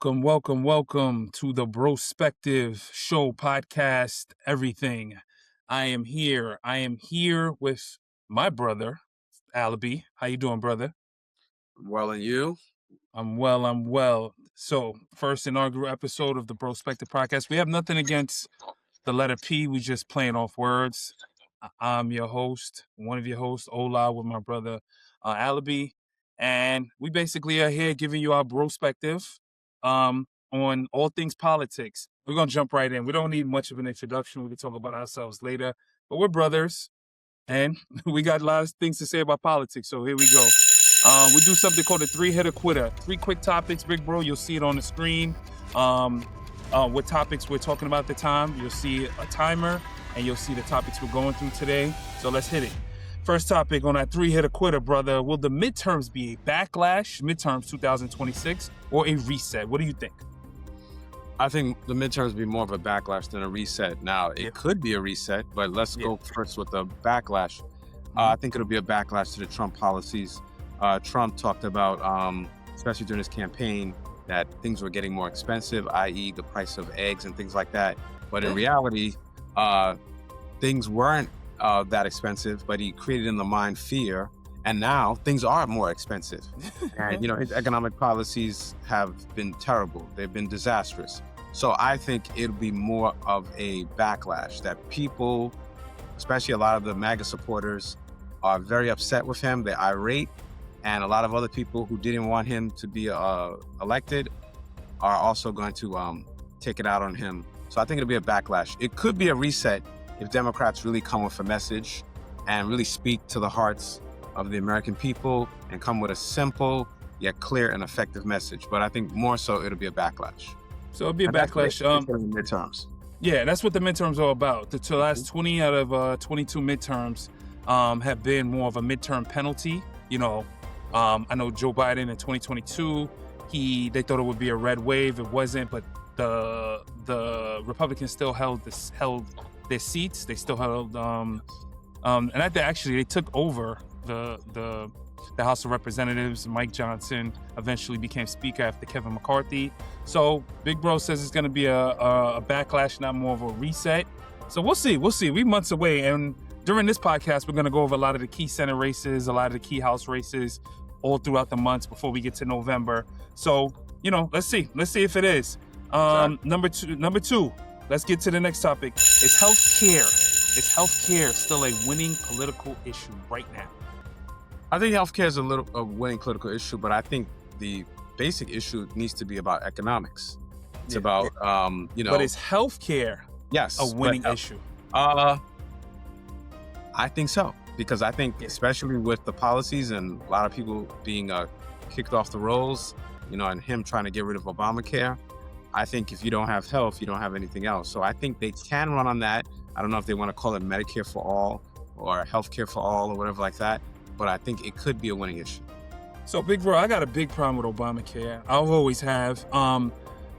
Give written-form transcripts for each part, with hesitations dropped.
Welcome to the Brospective show, podcast, everything. I am here with my brother, Alibi. How you doing, brother? Well, and you? I'm well. So, first inaugural episode of the Brospective podcast. We have nothing against the letter P. We just playing off words. I'm your host, one of your hosts, Ola, with my brother, Alibi. And we basically are here giving you our Brospective on all things politics. We're going to jump right in. We don't need much of an introduction. We can talk about ourselves later. But we're brothers, and we got a lot of things to say about politics. So here we go. We do something called a three-hitter quitter. 3 quick topics, big bro. You'll see it on the screen. What topics we're talking about at the time. You'll see a timer, and you'll see the topics we're going through today. So let's hit it. First topic on that 3-hitter quitter, brother. Will the midterms be a backlash, midterms 2026, or a reset? What do you think? I think the midterms be more of a backlash than a reset. Now, it could be a reset, but let's go first with the backlash. I think it'll be a backlash to the Trump policies. Trump talked about, especially during his campaign, that things were getting more expensive, i.e. the price of eggs and things like that. But in reality, things weren't that expensive, but he created in the mind fear. And now things are more expensive. And, his economic policies have been terrible. They've been disastrous. So I think it'll be more of a backlash that people, especially a lot of the MAGA supporters, are very upset with him. They're irate. And a lot of other people who didn't want him to be elected are also going to take it out on him. So I think it'll be a backlash. It could be a reset if Democrats really come with a message and really speak to the hearts of the American people and come with a simple yet clear and effective message. But I think more so it'll be a backlash. So it'll be a backlash. Midterms. Yeah, that's what the midterms are about. The last 20 out of 22 midterms have been more of a midterm penalty. I know Joe Biden in 2022, they thought it would be a red wave. It wasn't, but the Republicans still held their seats. They still held, and I think actually they took over the House of Representatives. Mike Johnson eventually became Speaker after Kevin McCarthy. So Big Bro says it's going to be a backlash, not more of a reset. So we'll see. We're months away, and during this podcast, we're going to go over a lot of the key Senate races, a lot of the key House races, all throughout the months before we get to November. So let's see if it is. Number two. Let's get to the next topic. Is healthcare still a winning political issue right now? I think healthcare is a winning political issue, but I think the basic issue needs to be about economics. It's about, But is healthcare a winning issue? I think so, because I think especially with the policies and a lot of people being kicked off the rolls, and him trying to get rid of Obamacare, I think if you don't have health, you don't have anything else. So I think they can run on that. I don't know if they want to call it Medicare for all or healthcare for all or whatever like that, but I think it could be a winning issue. So, Big Bro, I got a big problem with Obamacare. I've always have.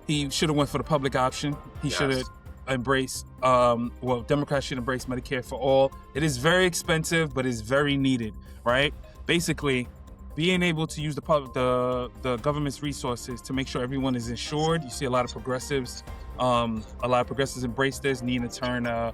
He should have went for the public option. He should have embraced, Democrats should embrace Medicare for all. It is very expensive, but it's very needed, right? Basically, being able to use the government's resources to make sure everyone is insured. You see a lot of progressives embrace this. Nina Turner,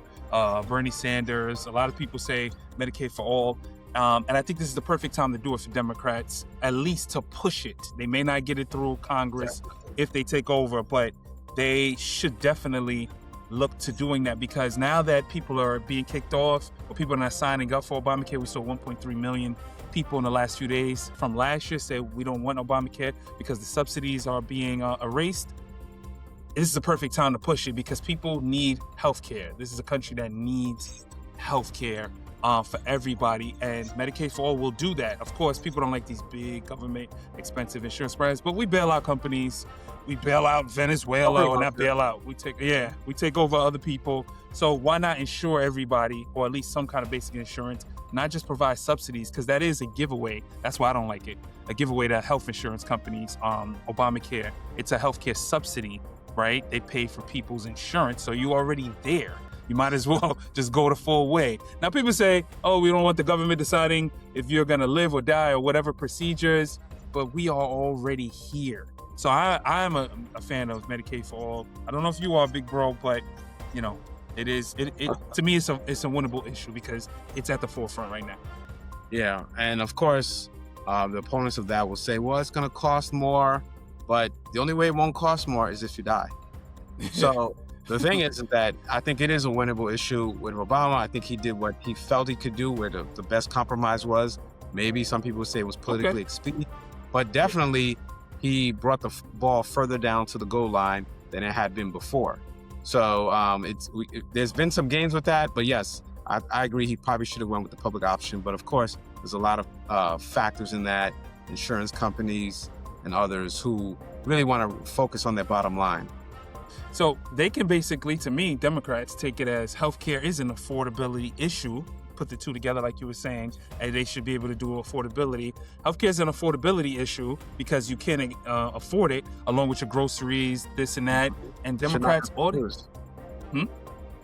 Bernie Sanders. A lot of people say Medicaid for all. And I think this is the perfect time to do it for Democrats, at least to push it. They may not get it through Congress if they take over, but they should definitely look to doing that, because now that people are being kicked off or people are not signing up for Obamacare, we saw 1.3 million people in the last few days from last year say we don't want Obamacare because the subsidies are being erased. This is the perfect time to push it because people need healthcare. This is a country that needs healthcare for everybody, and Medicaid for all will do that. Of course, people don't like these big government expensive insurance plans, but we bail out companies. We bail out Venezuela, or not bail out. We take over other people. So why not insure everybody, or at least some kind of basic insurance, not just provide subsidies, because that is a giveaway. That's why I don't like it. A giveaway to health insurance companies. Obamacare, it's a healthcare subsidy, right? They pay for people's insurance, so you're already there. You might as well just go the full way. Now, people say, oh, we don't want the government deciding if you're going to live or die or whatever procedures, but we are already here. So I am a fan of Medicaid for all. I don't know if you are, big bro, but you know, it to me it's a winnable issue because it's at the forefront right now. Yeah, and of course, the opponents of that will say, well, it's going to cost more, but the only way it won't cost more is if you die. So the thing is that I think it is a winnable issue with Obama. I think he did what he felt he could do, where the best compromise was. Maybe some people would say it was politically expedient, but definitely he brought the ball further down to the goal line than it had been before. So there's been some gains with that, but yes, I agree he probably should have went with the public option. But of course, there's a lot of factors in that, insurance companies and others who really want to focus on their bottom line. So they can basically, to me, Democrats take it as healthcare is an affordability issue. Put the two together, like you were saying, and they should be able to do affordability. Healthcare is an affordability issue because you can't afford it, along with your groceries, this and that. And Democrats order. Yeah,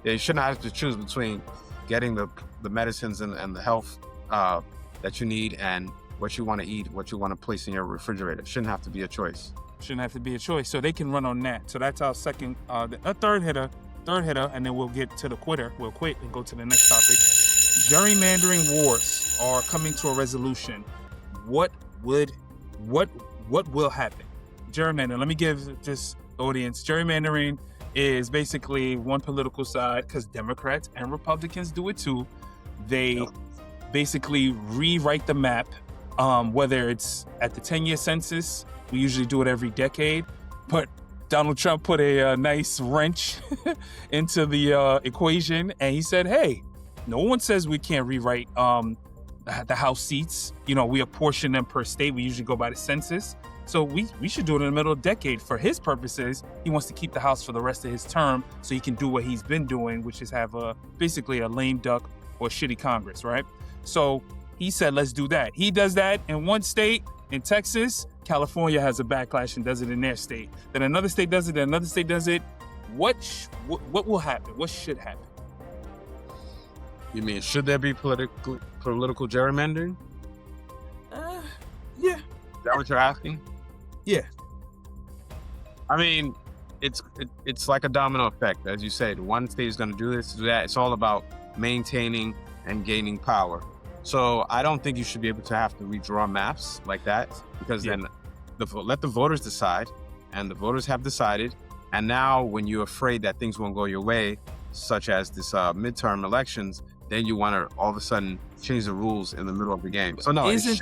you shouldn't have to choose between getting the medicines and the health that you need and what you want to eat, what you want to place in your refrigerator. It shouldn't have to be a choice. Shouldn't have to be a choice. So they can run on that. So that's our second, third hitter, and then we'll get to the quitter. We'll quit and go to the next topic. Gerrymandering wars are coming to a resolution. What will happen? Gerrymandering. Let me give just the audience. Gerrymandering is basically one political side, because Democrats and Republicans do it too. They basically rewrite the map, whether it's at the 10-year census. We usually do it every decade, but Donald Trump put a nice wrench into the equation, and he said, hey, no one says we can't rewrite the House seats. You know, we apportion them per state. We usually go by the census. So we should do it in the middle of the decade. For his purposes, he wants to keep the House for the rest of his term so he can do what he's been doing, which is have basically a lame duck or shitty Congress, right? So he said, let's do that. He does that in one state, in Texas. California has a backlash and does it in their state. Then another state does it, then another state does it. What will happen? What should happen? You mean, should there be political gerrymandering? Yeah. Is that what you're asking? Yeah. I mean, it's like a domino effect. As you said, one state is going to do this, do that. It's all about maintaining and gaining power. So I don't think you should be able to have to redraw maps like that, because then let the voters decide, and the voters have decided. And now when you're afraid that things won't go your way, such as this midterm elections, then you want to all of a sudden change the rules in the middle of the game. So no, isn't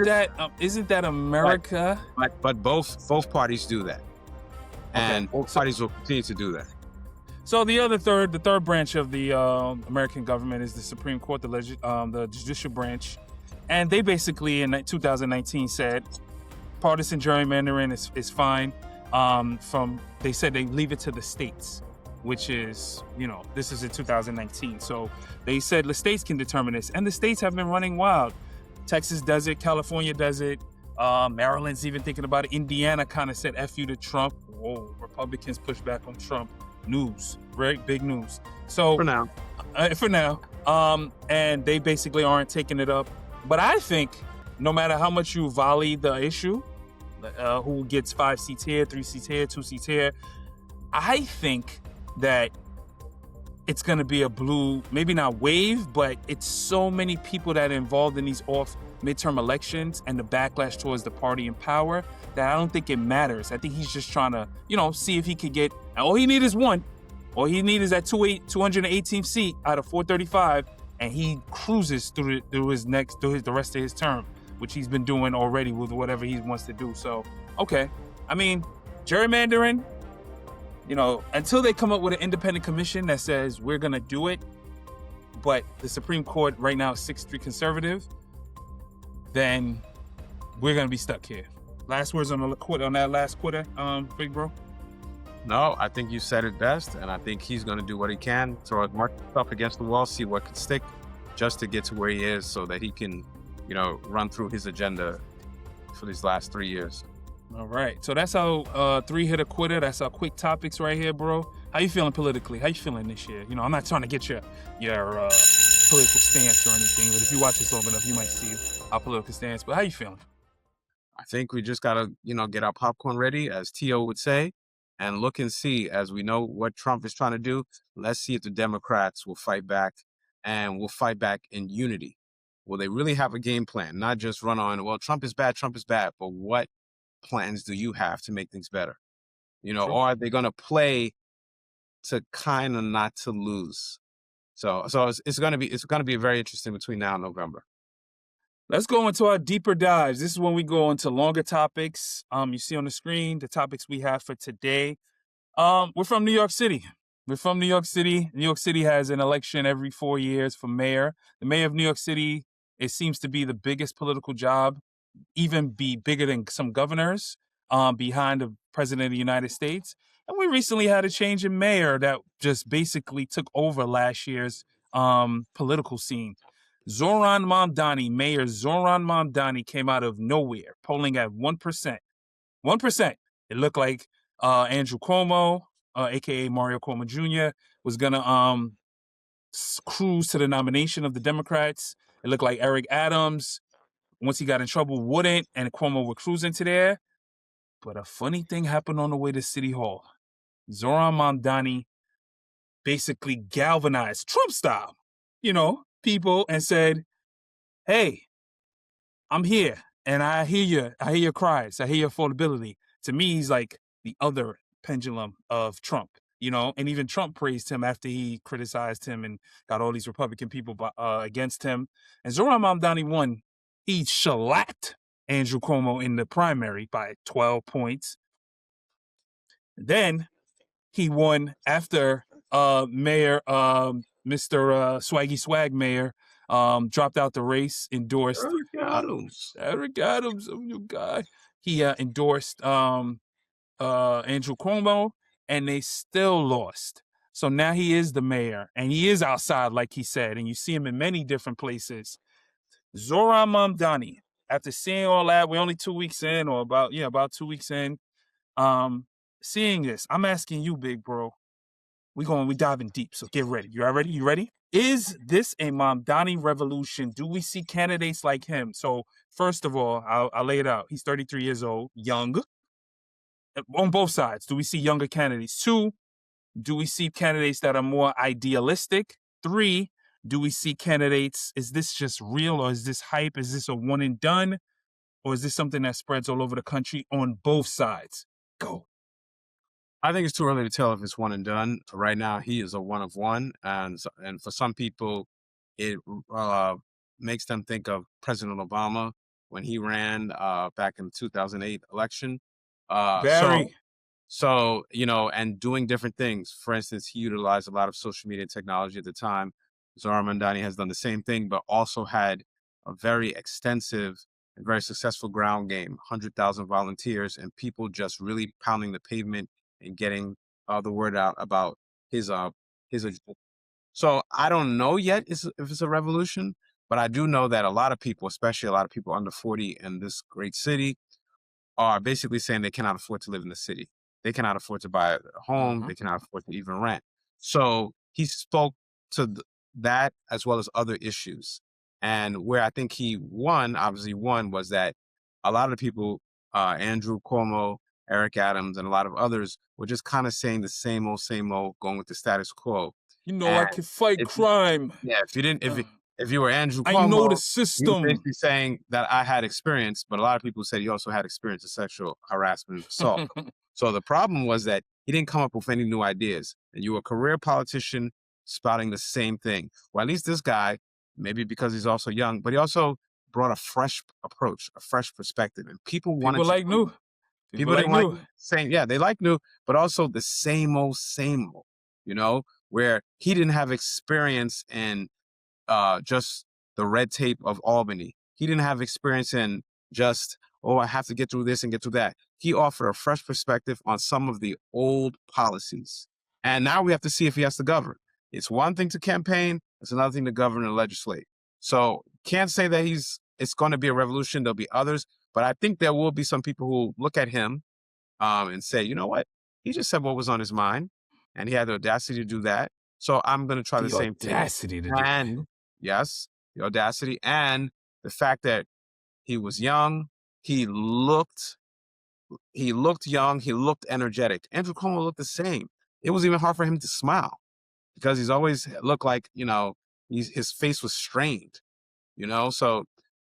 that America? But both parties do that, and both parties will continue to do that. So the third branch of the American government is the Supreme Court, the judicial branch, and they basically in 2019 said partisan gerrymandering is fine. They said they leave it to the states, which is, this is in 2019. So they said the states can determine this, and the states have been running wild. Texas does it, California does it, Maryland's even thinking about it. Indiana kind of said F you to Trump. Whoa, Republicans push back on Trump. News, very big news. So for now, and they basically aren't taking it up. But I think no matter how much you volley the issue, who gets 5 seats here, 3 seats here, 2 seats here, I think that it's going to be a blue, maybe not wave, but it's so many people that are involved in these off midterm elections and the backlash towards the party in power that I don't think it matters. I think he's just trying to, see if he could get, all he needs is one. All he needs is that 218th seat out of 435, and he cruises through the rest of his term, which he's been doing already with whatever he wants to do. So, okay. I mean, gerrymandering, until they come up with an independent commission that says we're going to do it, but the Supreme Court right now is 6-3 conservative, then we're going to be stuck here. Last words on that last quarter, big bro? No, I think you said it best, and I think he's going to do what he can, throw his stuff against the wall, see what can stick, just to get to where he is so that he can, run through his agenda for these last 3 years. All right. So that's our three-hitter quitter. That's our quick topics right here, bro. How you feeling politically? How you feeling this year? I'm not trying to get your political stance or anything, but if you watch this long enough, you might see our political stance. But how you feeling? I think we just gotta, get our popcorn ready, as T.O. would say, and look and see, as we know what Trump is trying to do. Let's see if the Democrats will fight back, and will fight back in unity. Will they really have a game plan, not just run on, well, Trump is bad, but what plans do you have to make things better? True. Or are they going to play to kind of not to lose? So it's going to be very interesting between now and November. Let's go into our deeper dives. This is when we go into longer topics. You see on the screen the topics we have for today. We're from New York City. We're from New York City. New York City has an election every 4 years for mayor. The mayor of New York City, it seems to be the biggest political job, even be bigger than some governors, behind the president of the United States. And we recently had a change in mayor that just basically took over last year's political scene. Zohran Mamdani, Mayor Zohran Mamdani, came out of nowhere, polling at 1%. 1%. It looked like Andrew Cuomo, aka Mario Cuomo Jr., was gonna cruise to the nomination of the Democrats. It looked like Eric Adams, once he got in trouble, wouldn't, and Cuomo would cruise into there. But a funny thing happened on the way to City Hall. Zohran Mamdani basically galvanized, Trump style, people, and said, hey, I'm here, and I hear your cries. I hear your affordability. To me, he's like the other pendulum of Trump, and even Trump praised him after he criticized him and got all these Republican people against him. And Zohran Mamdani won. He shellacked Andrew Cuomo in the primary by 12 points. Then he won after Mayor, Mr. Swaggy Swag Mayor, dropped out the race, endorsed Eric Adams, a new guy. He endorsed Andrew Cuomo, and they still lost. So now he is the mayor, and he is outside, like he said, and you see him in many different places. Zohran Mamdani, after seeing all that, we're only 2 weeks in, or about 2 weeks in. Seeing this, I'm asking you, big bro. We diving deep, so get ready. You all ready? You ready? Is this a Mamdani revolution? Do we see candidates like him? So first of all, I'll lay it out. He's 33 years old, young. On both sides, do we see younger candidates? 2, do we see candidates that are more idealistic? 3, do we see candidates, is this just real, or is this hype? Is this a one and done? Or is this something that spreads all over the country on both sides? Go. I think it's too early to tell if it's one and done. Right now, he is a one of one, and for some people, it makes them think of President Obama when he ran back in the 2008 election. Very. So, and doing different things. For instance, he utilized a lot of social media technology at the time. Zohran Mamdani has done the same thing, but also had a very extensive and very successful ground game, 100,000 volunteers, and people just really pounding the pavement and getting the word out about his. So I don't know yet if it's a revolution, but I do know that a lot of people, especially a lot of people under 40 in this great city, are basically saying they cannot afford to live in the city. They cannot afford to buy a home. They cannot afford to even rent. So he spoke to that as well as other issues. And where I think he obviously won, was that a lot of the people, Andrew Cuomo, Eric Adams, and a lot of others, were just kind of saying the same old, going with the status quo. I can fight crime. Yeah, if you were Andrew Cuomo, I know the you were system. basically saying that I had experience, but a lot of people said you also had experience of sexual harassment and assault. So the problem was that he didn't come up with any new ideas. And you were a career politician spouting the same thing. Well, at least this guy, maybe because he's also young, but he also brought a fresh approach, a fresh perspective. And people wanted People like new. People like didn't new. They like new, but also the same old, where he didn't have experience in just the red tape of Albany. He didn't have experience in just, I have to get through this and get through that. He offered a fresh perspective on some of the old policies. And now we have to see if he has to govern. It's one thing to campaign, it's another thing to govern and legislate. So can't say that it's going to be a revolution. There'll be others, but I think there will be some people who look at him and say, you know what? He just said what was on his mind, and he had the audacity to do that. So I'm going to try the same thing. Audacity to do it. Yes, the audacity, and the fact that he was young, He looked young. He looked energetic. Andrew Cuomo looked the same. It was even hard for him to smile because he's always looked like, his face was strained, So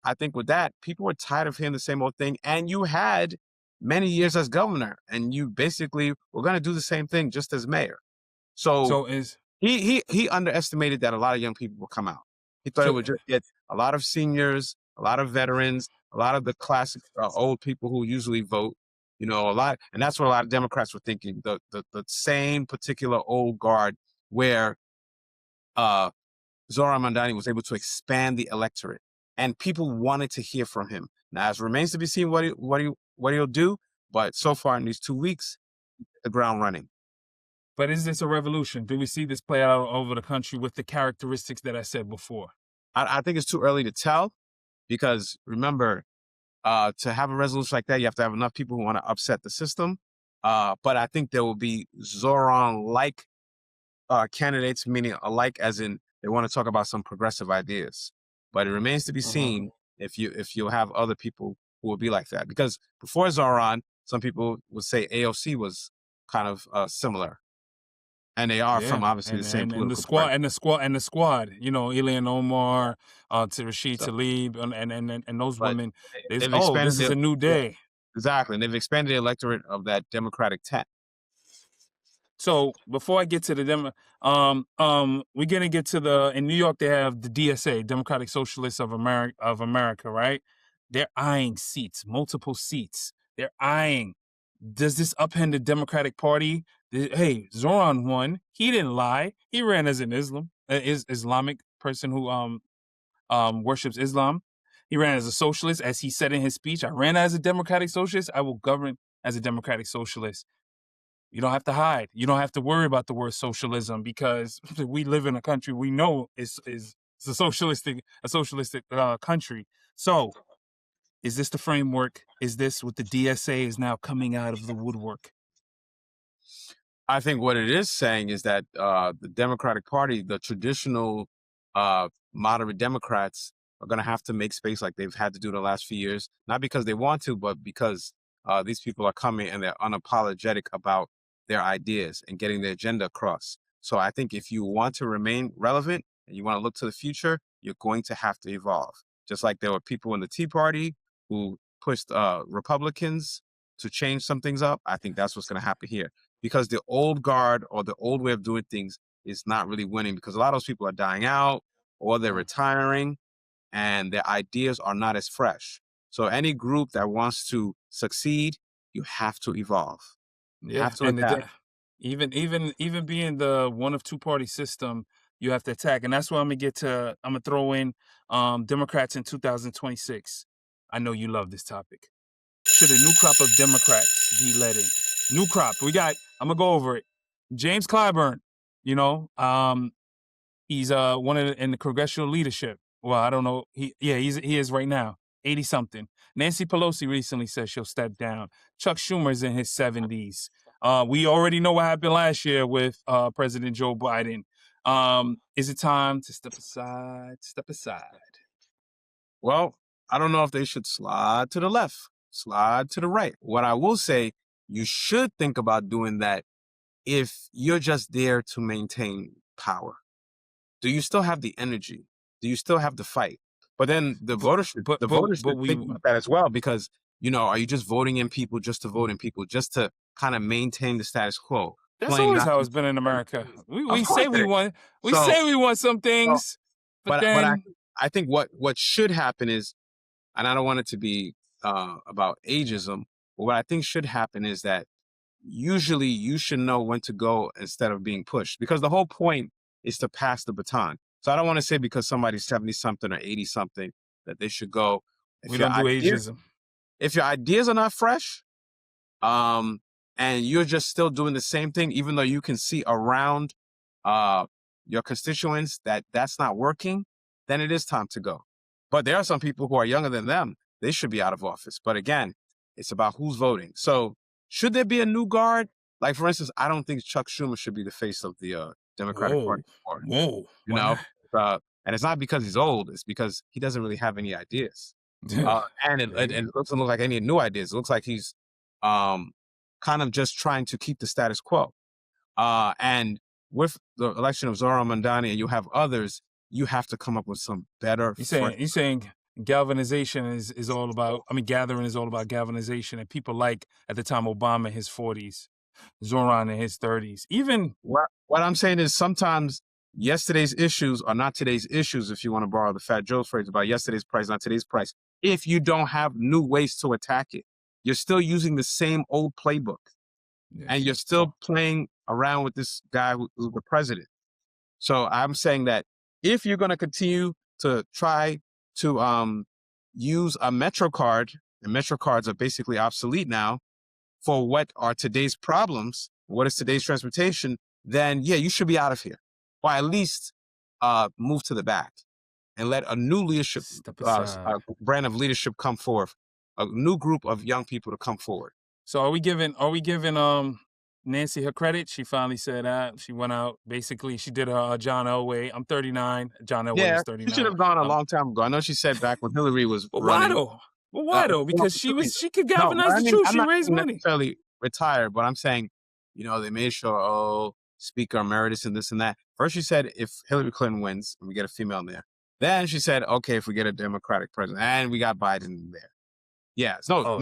I think with that, people were tired of hearing the same old thing. And you had many years as governor, and you basically were going to do the same thing just as mayor. So he underestimated that a lot of young people will come out. He thought it would just get a lot of seniors, a lot of veterans, a lot of the classic old people who usually vote, a lot. And that's what a lot of Democrats were thinking, the same particular old guard where Zohran Mamdani was able to expand the electorate, and people wanted to hear from him. Now, it remains to be seen what he'll do. But so far in these 2 weeks, the ground running. But is this a revolution? Do we see this play out over the country with the characteristics that I said before? I think it's too early to tell, because remember, to have a resolution like that, you have to have enough people who want to upset the system. But I think there will be Zohran-like candidates, meaning alike as in they want to talk about some progressive ideas. But it remains to be seen if you'll have other people who will be like that. Because before Zohran, some people would say AOC was kind of similar. And they are from obviously the same political party. And the squad, Ilhan Omar, to Rashid Tlaib, and those women. This is a new day. Yeah, exactly. And they've expanded the electorate of that Democratic tent. So before I get to the we're gonna get to in New York they have the DSA, Democratic Socialists of America, right? They're eyeing seats, multiple seats. They're eyeing. Does this upend the Democratic Party? Hey, Zohran won. He didn't lie. He ran as an Islamic person who worships Islam. He ran as a socialist, as he said in his speech. I ran as a Democratic Socialist. I will govern as a Democratic Socialist. You don't have to hide. You don't have to worry about the word socialism, because we live in a country we know is a socialistic country. So, is this the framework? Is this what the DSA is now coming out of the woodwork? I think what it is saying is that the Democratic Party, the traditional moderate Democrats, are going to have to make space like they've had to do the last few years, not because they want to, but because these people are coming and they're unapologetic about their ideas and getting their agenda across. So I think if you want to remain relevant and you want to look to the future, you're going to have to evolve. Just like there were people in the Tea Party who pushed Republicans to change some things up, I think that's what's going to happen here. Because the old guard or the old way of doing things is not really winning, because a lot of those people are dying out or they're retiring and their ideas are not as fresh. So any group that wants to succeed, you have to evolve. Yeah, and even being the one of two party system, you have to attack, and that's why I'm gonna throw in Democrats in 2026. I know you love this topic. Should a new crop of Democrats be led in? New crop. I'm gonna go over it. James Clyburn, he's one in the congressional leadership. Well, I don't know. He is right now, 80 something. Nancy Pelosi recently said she'll step down. Chuck Schumer's in his 70s. We already know what happened last year with President Joe Biden. Is it time to step aside? Well, I don't know if they should slide to the left, slide to the right. What I will say, you should think about doing that if you're just there to maintain power. Do you still have the energy? Do you still have the fight? But then the voters should think about that as well, because, are you just voting in people just to vote in people, just to kind of maintain the status quo? That's always how it's been in America. We say we want some things, but I think what should happen is, and I don't want it to be about ageism, but what I think should happen is that usually you should know when to go instead of being pushed, because the whole point is to pass the baton. So I don't want to say because somebody's 70-something or 80-something that they should go. We don't do ageism. If your ideas are not fresh, and you're just still doing the same thing, even though you can see around your constituents that that's not working, then it is time to go. But there are some people who are younger than them. They should be out of office. But again, it's about who's voting. So should there be a new guard? Like, for instance, I don't think Chuck Schumer should be the face of the Democratic Party. Whoa. And it's not because he's old. It's because he doesn't really have any ideas. And it doesn't look like any new ideas. It looks like he's kind of just trying to keep the status quo. And with the election of Zohran Mamdani, and you have others, you have to come up with some better. You're saying galvanization is all about. I mean, gathering is all about galvanization, and people like at the time Obama in his 40s, Zoran in his 30s. Even what I'm saying is sometimes yesterday's issues are not today's issues. If you want to borrow the Fat Joe's phrase about yesterday's price, not today's price. If you don't have new ways to attack it, you're still using the same old playbook, and you're still playing around with this guy who's the president. So I'm saying that if you're going to continue to try to use a Metro card, and Metro cards are basically obsolete now for what are today's problems, what is today's transportation, then yeah, you should be out of here, or at least move to the back and let a new leadership, brand of leadership come forth, a new group of young people to come forward. So are we giving Nancy her credit? She finally said she went out. Basically, she did a John Elway. I'm 39. John Elway was 39. She should have gone a long time ago. I know she said back when Hillary was running. Why though? Because she could galvanize the truth. She raised money. Necessarily retired, but I'm saying, they made sure, Speaker Emeritus and this and that. First, she said if Hillary Clinton wins and we get a female in there. Then she said, okay, if we get a Democratic president, and we got Biden there. Yeah, so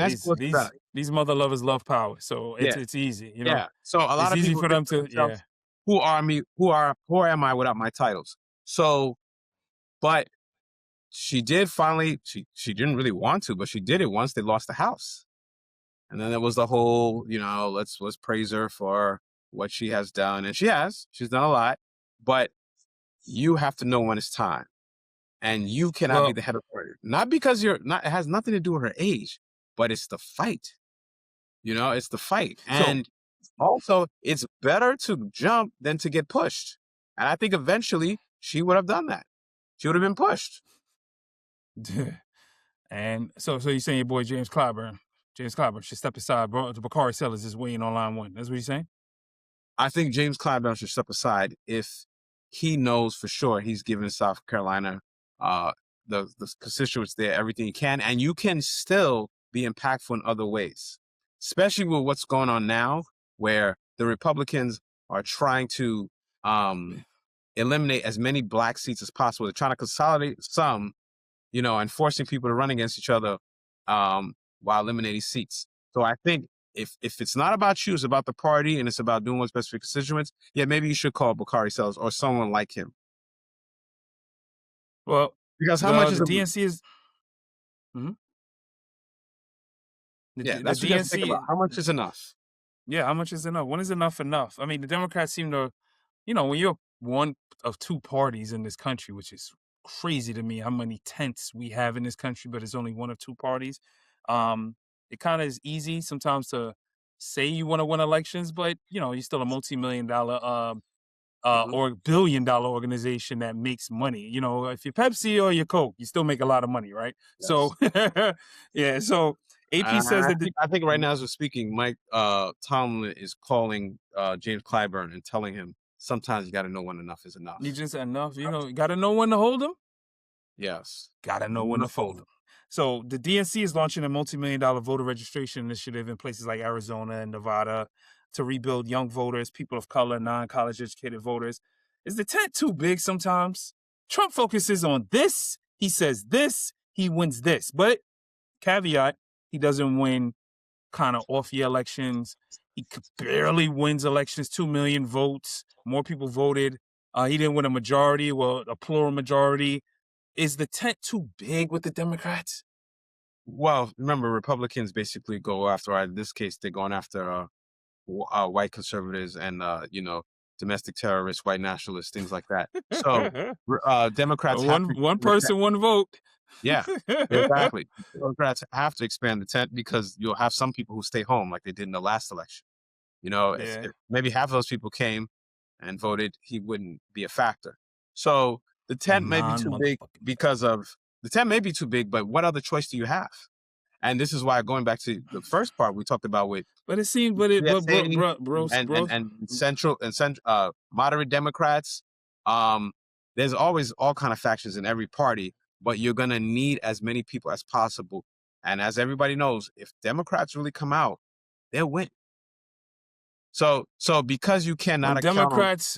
these mother lovers love power, so it's easy, Yeah, so a lot of people for them to who are me? Who am I without my titles? So, but she did finally. She didn't really want to, but she did it once they lost the House, and then there was the whole, let's praise her for what she has done, and she's done a lot, but you have to know when it's time. And you cannot be the head of party. Not because it has nothing to do with her age, but it's the fight. It's the fight. And also, it's better to jump than to get pushed. And I think eventually she would have done that. She would have been pushed. And so you're saying your boy James Clyburn should step aside, bro. The Bakari Sellers is waiting on line one. That's what you're saying? I think James Clyburn should step aside if he knows for sure he's giving South Carolina the constituents there everything you can, and you can still be impactful in other ways, especially with what's going on now, where the Republicans are trying to eliminate as many black seats as possible. They're trying to consolidate some, and forcing people to run against each other while eliminating seats. So I think if it's not about you, it's about the party, and it's about doing what's best for your constituents, maybe you should call Bakari Sellers or someone like him. Well, because how much is the DNC is? That's what you have to think about. How much is enough? Yeah, how much is enough? When is enough enough? I mean, the Democrats seem to, when you're one of two parties in this country, which is crazy to me, how many tenths we have in this country, but it's only one of two parties. It kind of is easy sometimes to say you want to win elections, but you're still a multi-million-dollar or $1 billion organization that makes money. If you're Pepsi or you're Coke, you still make a lot of money, right? Yes. So, So AP says that I think right now as we're speaking, Mike Tomlin is calling James Clyburn and telling him sometimes you got to know when enough is enough. You just enough. You got to know when to hold them. Yes, got to know when to fold them. So the DNC is launching a multi-million-dollar voter registration initiative in places like Arizona and Nevada to rebuild young voters, people of color, non-college educated voters. Is the tent too big sometimes? Trump focuses on this. He says this. He wins this. But caveat, he doesn't win kind of off-year elections. He barely wins elections, 2 million votes. More people voted. He didn't win a majority, a plural majority. Is the tent too big with the Democrats? Well, remember, Republicans basically go after, in this case, they're going after white conservatives and, domestic terrorists, white nationalists, things like that. So Democrats one person, one vote. Yeah, exactly. Democrats have to expand the tent because you'll have some people who stay home like they did in the last election. If maybe half of those people came and voted, he wouldn't be a factor. So the tent may be too big the tent may be too big, but what other choice do you have? And this is why, going back to the first part we talked about with, and central moderate Democrats, there's always all kind of factions in every party. but you're going to need as many people as possible. And as everybody knows, if Democrats really come out, they'll win. So because you cannot account on Democrats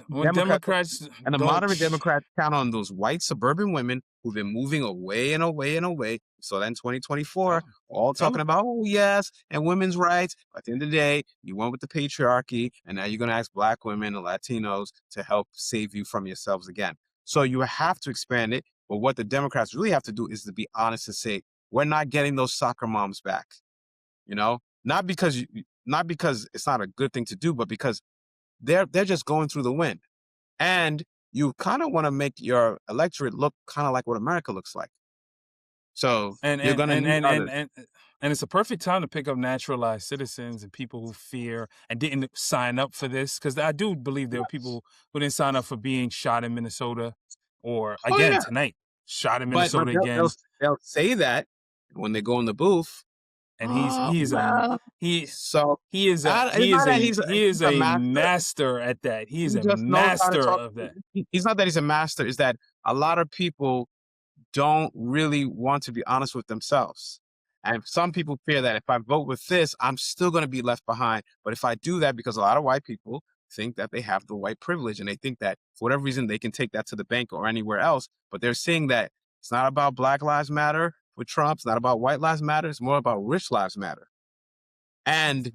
and the don't. moderate Democrats count on those white suburban women who've been moving away and away and away. So then 2024, all talking about, oh, yes, and women's rights. At the end of the day, you went with the patriarchy, and now you're going to ask Black women and Latinos to help save you from yourselves again. So you have to expand it. But what the Democrats really have to do is to be honest and say, we're not getting those soccer moms back. You know, not because it's not a good thing to do, but because they're just going through the wind. And you kind of want to make your electorate look kind of like what America looks like. So you're going to need others. And it's a perfect time to pick up naturalized citizens and people who fear and didn't sign up for this. Because I do believe there were people who didn't sign up for being shot in Minnesota or, again, tonight, shot in Minnesota again. They'll say that when they go in the booth. And he is a master at that. He is a master of that. He's not that he's a master, is that a lot of people don't really want to be honest with themselves. And some people fear that if I vote with this, I'm still going to be left behind. But if I do that, because a lot of white people think that they have the white privilege and they think that for whatever reason, they can take that to the bank or anywhere else. But they're saying that it's not about Black Lives Matter with Trump. It's not about white lives matter. It's more about rich lives matter. And,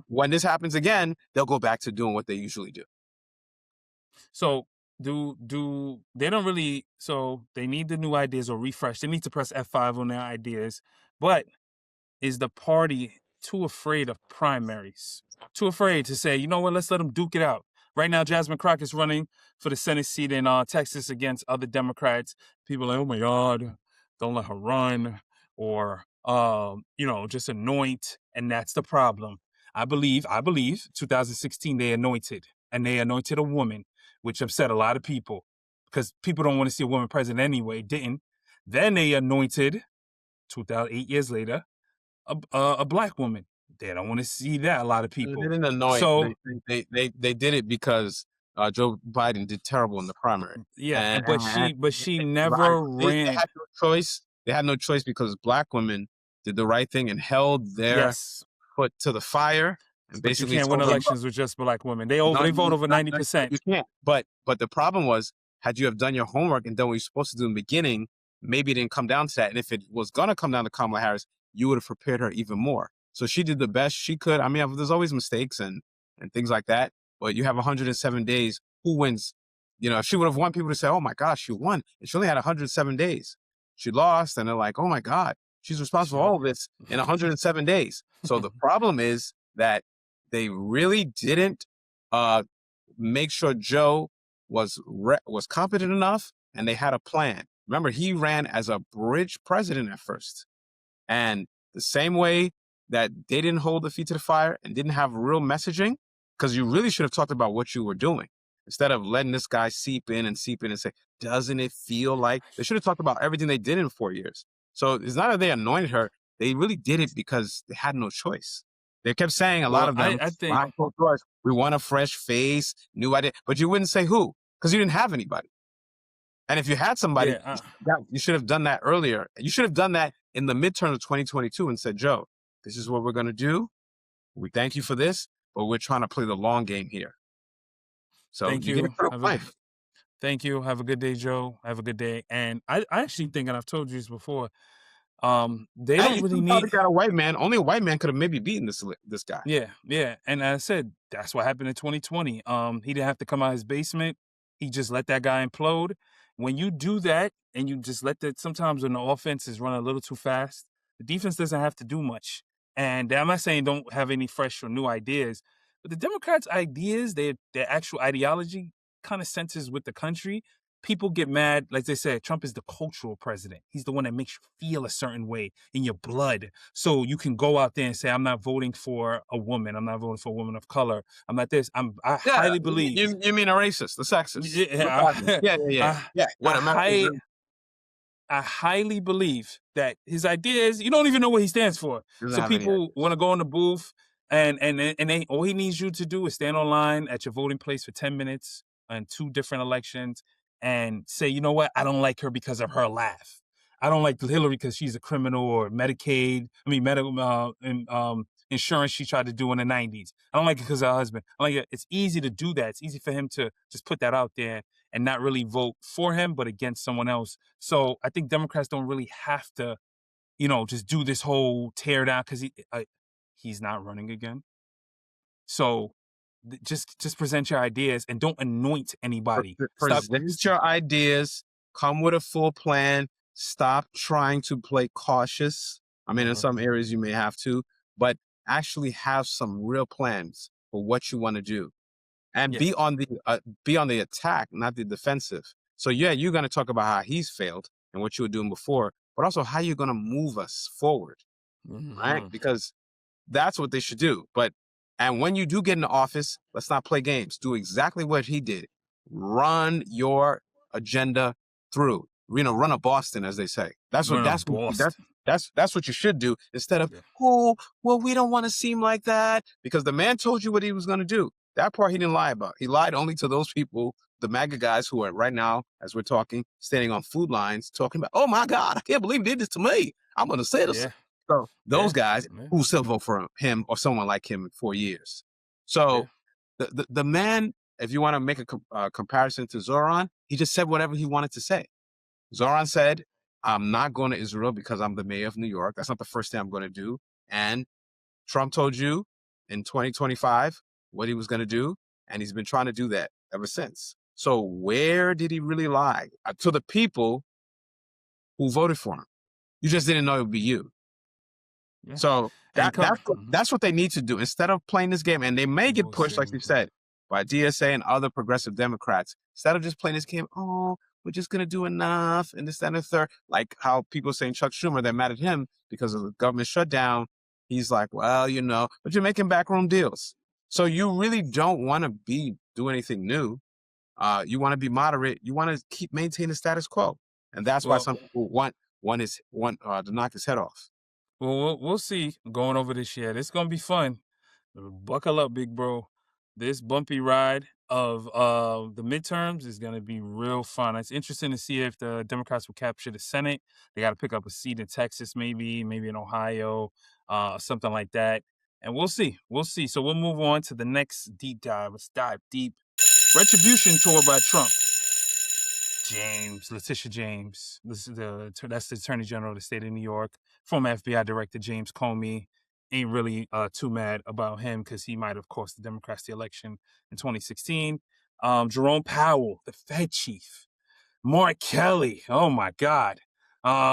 when this happens again, they'll go back to doing what they usually do. So do they don't really, so they need the new ideas or refresh. They need to press F5 on their ideas. But is the party too afraid of primaries? Too afraid to say, you know what, let's let them duke it out. Right now, Jasmine Crockett's running for the Senate seat in Texas against other Democrats. People are like, oh my God, don't let her run, or just anoint, and that's the problem. I believe 2016 they anointed a woman, which upset a lot of people because people don't want to see a woman president anyway. Didn't. Then they anointed 8 years later a Black woman. They don't want to see that. A lot of people. They didn't anoint. So they did it because Joe Biden did terrible in the primary. Yeah, but she never ran. They had no choice. They had no choice because Black women did the right thing and held their foot to the fire. And basically, you can't win elections with just Black women. They vote over 90%. You can't. But the problem was, had you have done your homework and done what you're supposed to do in the beginning, maybe it didn't come down to that. And if it was going to come down to Kamala Harris, you would have prepared her even more. So she did the best she could. I mean, there's always mistakes and things like that. But you have 107 days. Who wins? If she would have won, people would say, oh my gosh, she won. And she only had 107 days. She lost, and they're like, oh my God, she's responsible for all of this in 107 days. So the problem is that they really didn't make sure Joe was competent enough, and they had a plan. Remember, he ran as a bridge president at first. And the same way that they didn't hold the feet to the fire and didn't have real messaging, because you really should have talked about what you were doing instead of letting this guy seep in and say, doesn't it feel like? They should have talked about everything they did in 4 years. So it's not that they anointed her. They really did it because they had no choice. They kept saying, a lot of them, I think we want a fresh face, new idea. But you wouldn't say who, because you didn't have anybody. And if you had somebody, you should have done that earlier. You should have done that in the midterm of 2022 and said, Joe, this is what we're going to do. We thank you for this, but we're trying to play the long game here. So thank you. Thank you. Have a good day, Joe. Have a good day. And I actually think, and I've told you this before, they don't really need. Got a white man. Only a white man could have maybe beaten this guy. Yeah. And I said that's what happened in 2020. He didn't have to come out of his basement. He just let that guy implode. When you do that and you just let that, sometimes when the offense is running a little too fast, the defense doesn't have to do much. And I'm not saying don't have any fresh or new ideas, but the Democrats' ideas, their actual ideology kind of centers with the country. People get mad, like they said, Trump is the cultural president. He's the one that makes you feel a certain way in your blood. So you can go out there and say, I'm not voting for a woman. I'm not voting for a woman of color. I'm not this. I highly believe. You mean a racist, a sexist. I highly believe that his ideas, you don't even know what he stands for. So people want to go in the booth and all he needs you to do is stand online at your voting place for 10 minutes on 2 different elections and say, you know what, I don't like her because of her laugh. I don't like Hillary because she's a criminal, or Medicaid. I mean, medical insurance she tried to do in the 90s. I don't like it because of her husband. I like it. It's easy to do that. It's easy for him to just put that out there and not really vote for him, but against someone else. So I think Democrats don't really have to, just do this whole tear down, because he's not running again. So just present your ideas and don't anoint anybody. Present your ideas, come with a full plan, stop trying to play cautious. I mean, in some areas you may have to, but actually have some real plans for what you want to do, and be on the attack, not the defensive. So yeah, you're going to talk about how he's failed and what you were doing before, but also how you're going to move us forward, right? Because that's what they should do. And when you do get into office, let's not play games. Do exactly what he did. Run your agenda through. Run a Boston, as they say. That's what you should do, instead of, oh, well, we don't want to seem like that, because the man told you what he was going to do. That part he didn't lie about. He lied only to those people, the MAGA guys who are right now, as we're talking, standing on food lines, talking about, oh my God, I can't believe he did this to me. I'm going to say this. So those guys who still vote for him or someone like him in 4 years. So the man, if you want to make a comparison to Zohran, he just said whatever he wanted to say. Zohran said, I'm not going to Israel because I'm the mayor of New York. That's not the first thing I'm going to do. And Trump told you in 2025 what he was going to do, and he's been trying to do that ever since. So where did he really lie? To the people who voted for him. You just didn't know it would be you. So that's what they need to do, instead of playing this game. And they may get pushed, like you said, by DSA and other progressive Democrats. Instead of just playing this game, oh, we're just going to do enough, and this, that, and the third. Like how people are saying Chuck Schumer, they're mad at him because of the government shutdown. He's like, well, but you're making backroom deals. So you really don't want to do anything new. You want to be moderate. You want to maintain the status quo. And that's why some people want to knock his head off. Well, we'll see going over this year. It's going to be fun. Buckle up, big bro. This bumpy ride of the midterms is going to be real fun. It's interesting to see if the Democrats will capture the Senate. They got to pick up a seat in Texas, maybe in Ohio, something like that. And we'll see. We'll see. So we'll move on to the next deep dive. Let's dive deep. Retribution tour by Trump. Letitia James. That's the Attorney General of the state of New York. Former FBI Director James Comey. Ain't really too mad about him because he might have cost the Democrats the election in 2016. Jerome Powell, the Fed chief. Mark Kelly. Oh my God.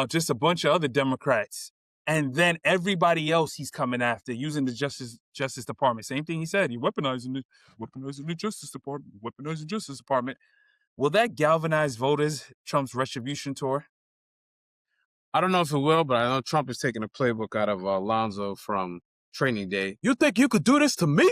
Just a bunch of other Democrats. And then everybody else he's coming after using the Justice Department. Same thing he said. You're weaponizing the Justice Department. Will that galvanize voters, Trump's Retribution tour? I don't know if it will, but I know Trump is taking a playbook out of Alonzo from Training Day. You think you could do this to me?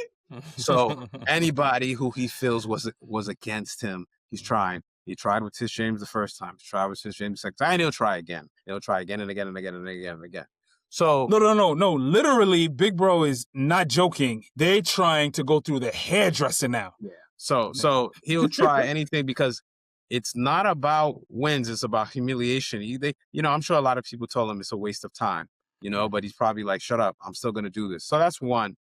So anybody who he feels was against him, he's trying. He tried with Tish James the first time. He tried with Tish James the second time. And he'll try again. He'll try again and again and again and again and again. So no. Literally, Big Bro is not joking. They're trying to go through the hairdresser now. Yeah. So he'll try anything, because it's not about wins. It's about humiliation. I'm sure a lot of people told him it's a waste of time, but he's probably like, shut up. I'm still going to do this. So that's one.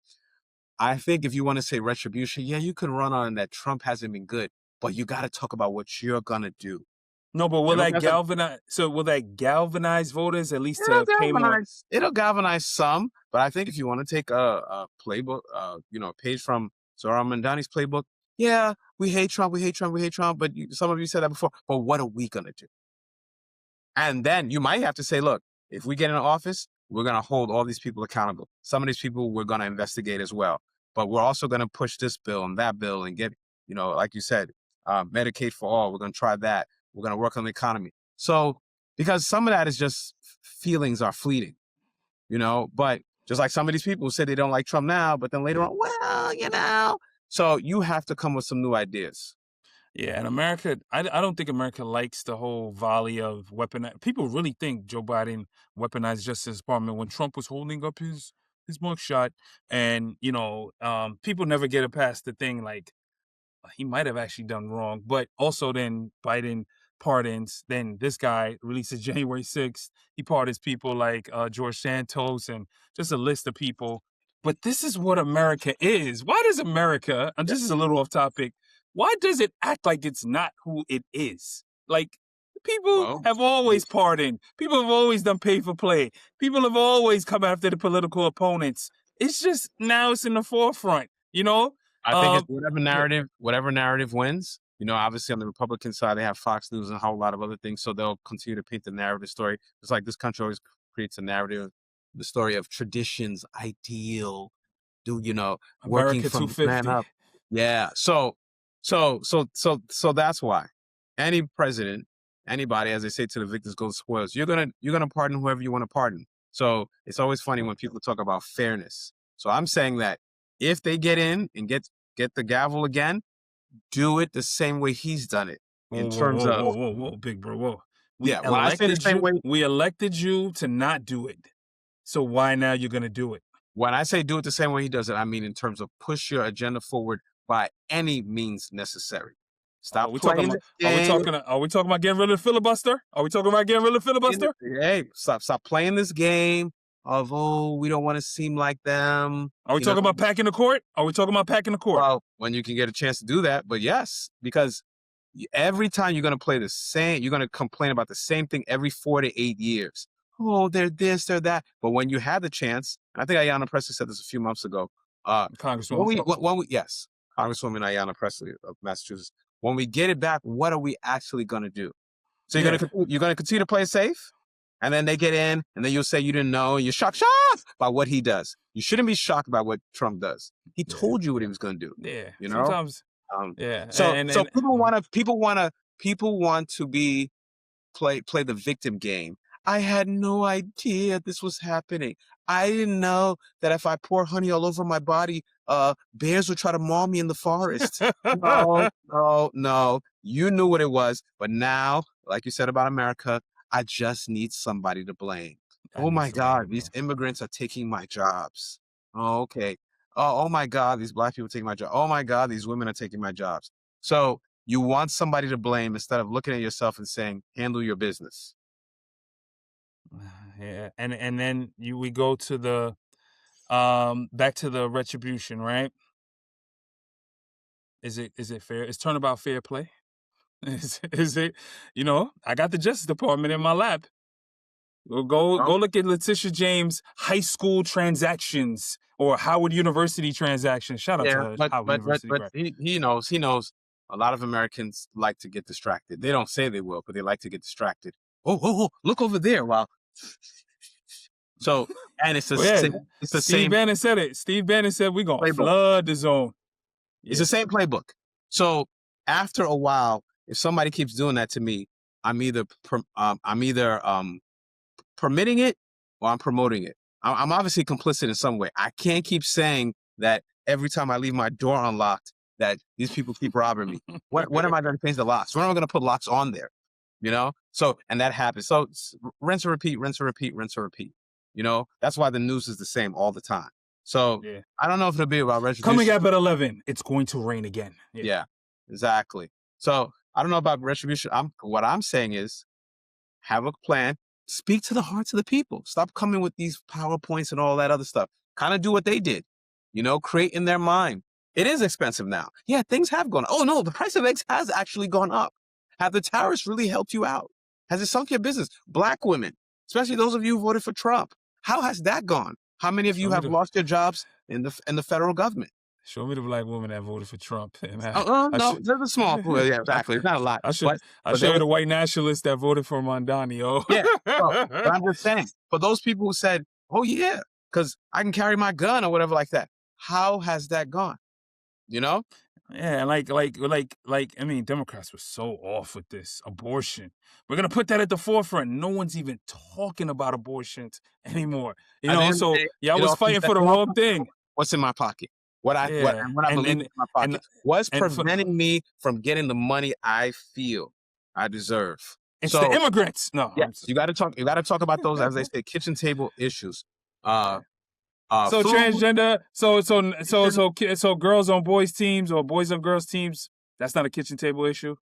I think if you want to say retribution, yeah, you can run on that Trump hasn't been good, but you got to talk about what you're going to do. No, but will that galvanize? So will that galvanize voters at least to pay more? It'll galvanize some, but I think if you want to take a playbook, a page from Zohran Mamdani's playbook, yeah, we hate Trump, but some of you said that before. But what are we gonna do? And then you might have to say, look, if we get in office, we're gonna hold all these people accountable. Some of these people we're gonna investigate as well, but we're also gonna push this bill and that bill and get, like you said, Medicaid for all. We're gonna try that. We're going to work on the economy. So, because some of that is just feelings are fleeting, but just like some of these people who say they don't like Trump now, but then later on, well, so you have to come with some new ideas. Yeah, and America, I don't think America likes the whole volley of people really think Joe Biden weaponized Justice Department when Trump was holding up his mugshot. And, people never get it past the thing like, he might have actually done wrong. But also then Biden pardons. Then this guy releases January 6th. He pardons people like George Santos and just a list of people. But this is what America is. Why does America, and this is a little off topic, why does it act like it's not who it is? Like, people have always pardoned. People have always done pay for play. People have always come after the political opponents. It's just now it's in the forefront, you know? I think it's whatever narrative wins. You know, obviously on the Republican side, they have Fox News and a whole lot of other things. So they'll continue to paint the narrative story. It's like this country always creates a narrative, the story of traditions, ideal, working America from 250. man up. Yeah. So that's why any president, anybody, as they say to the victors go to spoils, you're gonna pardon whoever you want to pardon. So it's always funny when people talk about fairness. So I'm saying that if they get in and get the gavel again, do it the same way he's done it. In terms of whoa, big bro, whoa. When I say the same way, we elected you to not do it. So why now you're gonna do it? When I say do it the same way he does it, I mean in terms of push your agenda forward by any means necessary. Stop playing the game. Are we talking about getting rid of the filibuster? Are we talking about getting rid of the filibuster? Hey, stop playing this game of, we don't want to seem like them. Are we talking about packing the court? Are we talking about packing the court? Well, when you can get a chance to do that, but yes, because every time you're going to play the same, you're going to complain about the same thing every 4 to 8 years. Oh, they're this, they're that. But when you had the chance, and I think Ayanna Pressley said this a few months ago. Congresswoman. Yes, Congresswoman Ayanna Pressley of Massachusetts. When we get it back, what are we actually going to do? So you're going to continue to play it safe? And then they get in, and then you'll say you didn't know, and you're shocked by what he does. You shouldn't be shocked by what Trump does. He told you what he was going to do. Yeah, you know. Sometimes, So people want to play the victim game. I had no idea this was happening. I didn't know that if I pour honey all over my body, bears would try to maul me in the forest. No. You knew what it was, but now, like you said about America, I just need somebody to blame. Oh my God, these immigrants are taking my jobs. Oh, okay. Oh my God, these black people are taking my job. Oh my God, these women are taking my jobs. So you want somebody to blame instead of looking at yourself and saying, handle your business. Yeah, and then we go to the back to the retribution, right? Is it fair? Is turnabout fair play? Is it? I got the Justice Department in my lap. Go look at Letitia James' high school transactions or Howard University transactions. Shout out to Howard University. But he knows. A lot of Americans like to get distracted. They don't say they will, but they like to get distracted. Oh, look over there. Wow. So, and it's the same. Steve Bannon said it. Steve Bannon said we're going to flood the zone. Yeah. It's the same playbook. So after a while, if somebody keeps doing that to me, I'm either permitting it or I'm promoting it. I'm obviously complicit in some way. I can't keep saying that every time I leave my door unlocked, that these people keep robbing me. When am I going to change the locks? When am I going to put locks on there? So, and that happens. So rinse and repeat, rinse and repeat, rinse and repeat. That's why the news is the same all the time. So I don't know if it'll be about retribution. Coming up at 11, it's going to rain again. Yeah, exactly. So I don't know about retribution. What I'm saying is have a plan. Speak to the hearts of the people. Stop coming with these PowerPoints and all that other stuff. Kind of do what they did. Create in their mind. It is expensive now. Yeah, things have gone up. Oh no, the price of eggs has actually gone up. Have the tariffs really helped you out? Has it sunk your business? Black women, especially those of you who voted for Trump. How has that gone? How many of you have lost your jobs in the federal government? Show me the black woman that voted for Trump. No, there's a small pool. Yeah, exactly. It's not a lot. I'll show you the white nationalists that voted for Mamdani. Yeah, but I'm just saying, for those people who said, oh yeah, because I can carry my gun or whatever like that. How has that gone? Yeah, Democrats were so off with this abortion. We're gonna put that at the forefront. No one's even talking about abortions anymore. So y'all was fighting for the wrong thing. What's in my pocket? What I believe in my pocket was preventing me from getting the money I feel I deserve. It's the immigrants. No, you got to talk about those, as they say, kitchen table issues. So transgender, so girls on boys teams or boys on girls teams That's not a kitchen table issue.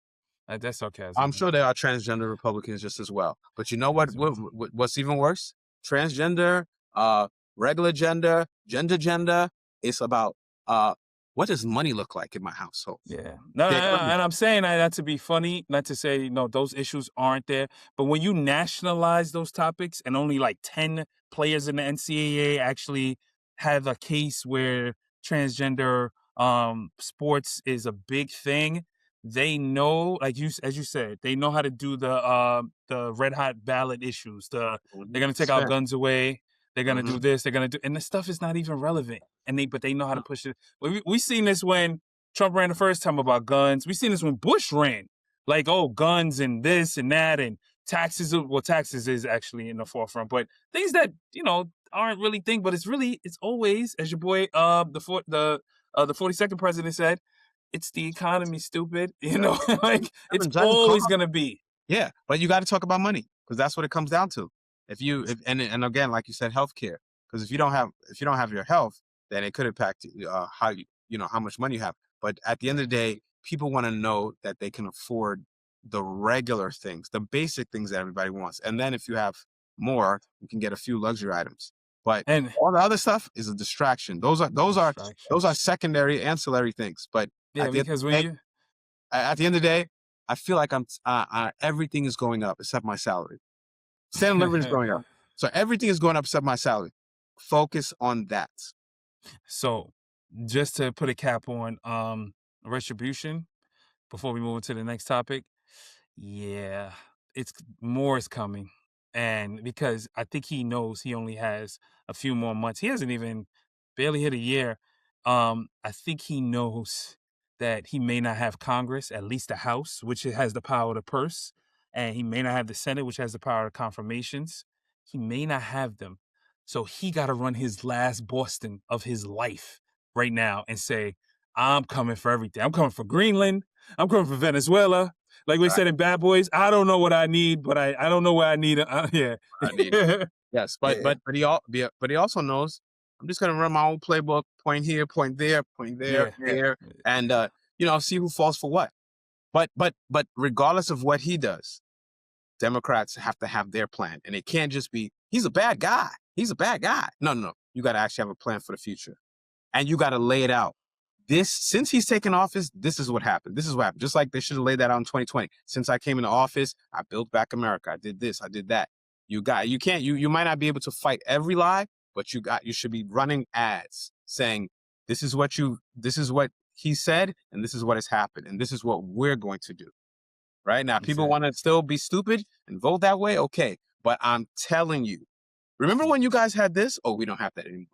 That's sarcasm. I'm sure there are transgender Republicans just as well. But you know what's even worse? Transgender, regular gender, gender. It's about what does money look like in my household? Yeah. No, and I'm saying that not to be funny, not to say, those issues aren't there. But when you nationalize those topics and only like 10 players in the NCAA actually have a case where transgender sports is a big thing, they know, like as you said, they know how to do the red hot ballot issues. They're gonna take our guns away. They're gonna do this. They're gonna do, and the stuff is not even relevant. But they know how to push it. We seen this when Trump ran the first time about guns. We seen this when Bush ran, like, oh, guns and this and that and taxes. Well, taxes is actually in the forefront, but things that aren't really things. But it's always, as your boy the 42nd president said, it's the economy, stupid. Like it's always gonna be. Yeah, but you got to talk about money because that's what it comes down to. And again, like you said, healthcare. Because if you don't have your health, then it could impact how much money you have. But at the end of the day, people want to know that they can afford the regular things, the basic things that everybody wants. And then if you have more, you can get a few luxury items. But all the other stuff is a distraction. Those are secondary, ancillary things. But yeah, because at the end of the day, I feel like everything is going up except my salary. Standard of living is going up, so everything is going up except my salary. Focus on that. So, just to put a cap on retribution before we move into the next topic, yeah, more is coming, and because I think he knows he only has a few more months. He hasn't even barely hit a year. I think he knows that he may not have Congress, at least the House, which has the power of the purse, and he may not have the Senate, which has the power of confirmations. He may not have them. So he got to run his last Boston of his life right now and say, I'm coming for everything. I'm coming for Greenland. I'm coming for Venezuela. Like we said in Bad Boys, I don't know what I need, but I don't know where I need it. Yeah. I need it. Yes, but he also knows I'm just gonna run my own playbook, point here, point there, and see who falls for what. But regardless of what he does, Democrats have to have their plan, and it can't just be he's a bad guy. He's a bad guy. No. You got to actually have a plan for the future, and you got to lay it out. Since he's taken office, this is what happened. This is what happened. Just like they should have laid that out in 2020. Since I came into office, I built back America. I did this. I did that. You might not be able to fight every lie, but you should be running ads saying this is what he said, and this is what has happened, and this is what we're going to do. Right now, people want to still be stupid and vote that way. Okay, but I'm telling you, remember when you guys had this? Oh, we don't have that anymore.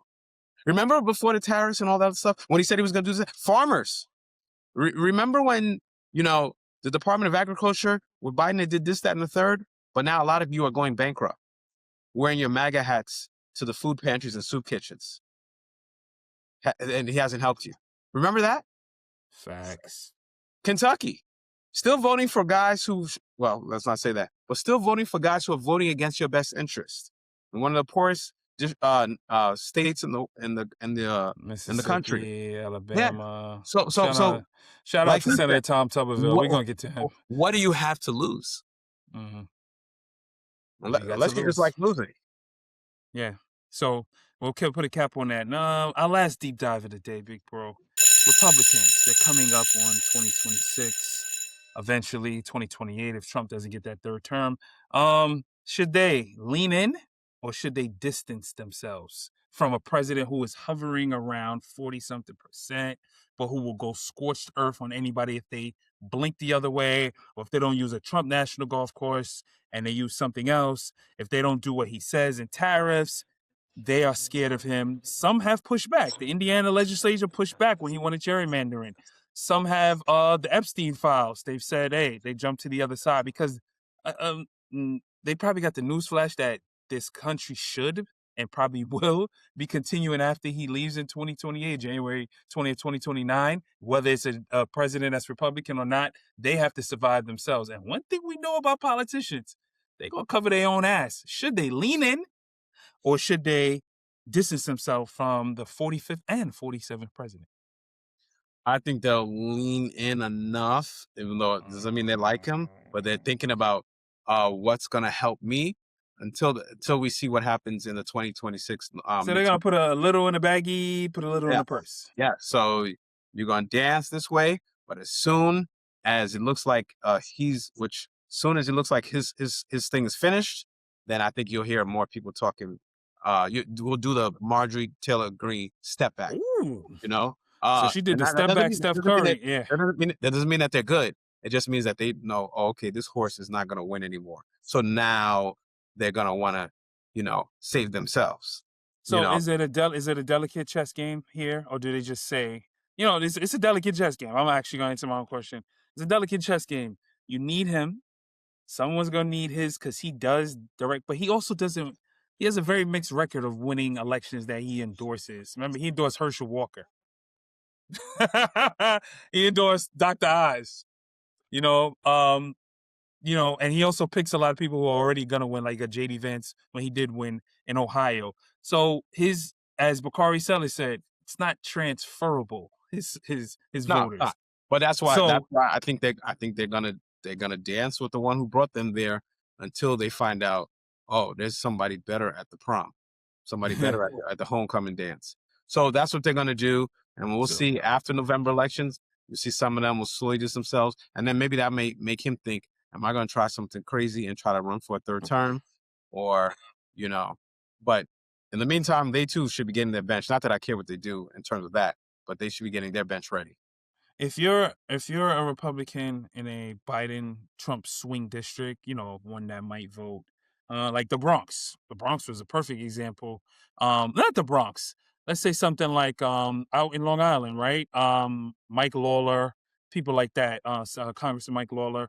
Remember before the tariffs and all that stuff, when he said he was going to do this? Farmers. Remember when, the Department of Agriculture, with Biden, they did this, that, and the third? But now a lot of you are going bankrupt, wearing your MAGA hats to the food pantries and soup kitchens. And he hasn't helped you. Remember that? Facts. Kentucky. Still voting for guys who, well, let's not say that, but still voting for guys who are voting against your best interest. In one of the poorest states in the country, Alabama. Yeah. So shout out to Senator Tom Tuberville. We're gonna get to him. What do you have to lose? Mm-hmm. Unless you just like losing. Yeah. So we'll put a cap on that. No, our last deep dive of the day, big bro. Republicans, they're coming up on 2026, eventually 2028 if Trump doesn't get that third term. Should they lean in or should they distance themselves from a president who is hovering around 40-something%, but who will go scorched earth on anybody if they blink the other way, or if they don't use a Trump national golf course and they use something else, if they don't do what he says in tariffs, they are scared of him. Some have pushed back. The Indiana legislature pushed back when he wanted gerrymandering. Some have the Epstein files. They've said, hey, they jumped to the other side because they probably got the newsflash that this country should and probably will be continuing after he leaves in 2028, January 20th, 2029. Whether it's a president that's Republican or not, they have to survive themselves. And one thing we know about politicians, they're going to cover their own ass. Should they lean in? Or should they distance themselves from the 45th and 47th president? I think they'll lean in enough, even though it doesn't mean they like him, but they're thinking about what's going to help me until we see what happens in the 2026 So they're midterm. gonna put a little in the baggie, put a little in Yeah, the purse. yeah. So you're going to dance this way, but as soon as it looks like soon as it looks like his thing is finished, then I think you'll hear more people talking. We'll do the Marjorie Taylor Greene step back. Ooh. You know, So she did and the that step doesn't back mean Steph Curry. Yeah. that doesn't mean that they're good. It just means that they know, oh, okay, this horse is not going to win anymore. So now they're going to want to, save themselves. So is it a delicate chess game here, or do they just say, it's a delicate chess game? I'm actually going to answer my own question. It's a delicate chess game. You need him. Someone's gonna need his because he does direct, but he also doesn't. He has a very mixed record of winning elections that he endorses. Remember, he endorsed Herschel Walker. He endorsed Dr. Oz. And he also picks a lot of people who are already gonna win, like a JD Vance when he did win in Ohio. So as Bakari Seller said, it's not transferable. His no, voters. but that's why So I think they're gonna dance with the one who brought them there until they find out, oh, there's somebody better at the prom, somebody better at the homecoming dance. So that's what they're gonna do, and we'll see after November elections. You see some of them will slowly diss themselves, and then maybe that may make him think, am I going to try something crazy and try to run for a third term? Or, but in the meantime, they too should be getting their bench. Not that I care what they do in terms of that, but they should be getting their bench ready. if you're a Republican in a Biden-Trump swing district, one that might vote, like the Bronx. The Bronx was a perfect example. Not the Bronx. Let's say something like out in Long Island, right? Mike Lawler, people like that. Congressman Mike Lawler.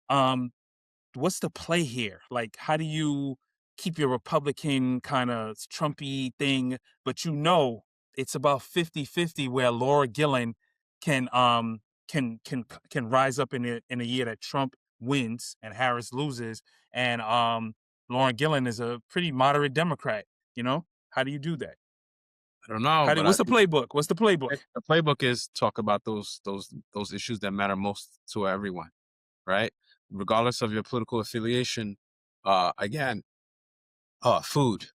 Um, what's the play here? Like, how do you keep your Republican kind of Trumpy thing, but it's about 50-50 where Laura Gillen can rise up in a year that Trump wins and Harris loses, and Lauren Gillen is a pretty moderate Democrat. How do you do that? I don't know. What's the playbook? What's the playbook? The playbook is talk about those issues that matter most to everyone, right? Regardless of your political affiliation. Again, food,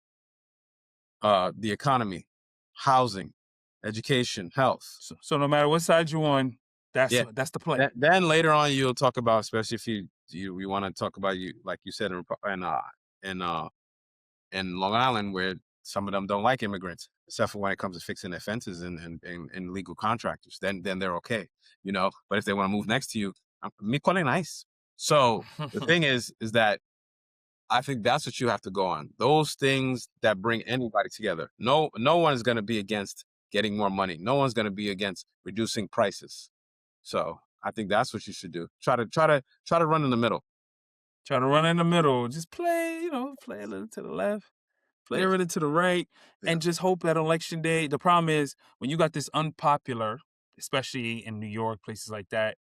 the economy, housing, education, health. So no matter what side you're on, that's the play. Then later on, you'll talk about, especially if you want to talk about, like you said, in Long Island, where some of them don't like immigrants, except for when it comes to fixing their fences and legal contractors. Then they're okay, But if they want to move next to you, me quite nice. So the thing is that I think that's what you have to go on. Those things that bring anybody together. No one is going to be against getting more money. No one's going to be against reducing prices. So I think that's what you should do. Try to run in the middle. Try to run in the middle. Just play a little to the left, play a little to the right, and just hope that election day. The problem is when you got this unpopular, especially in New York, places like that,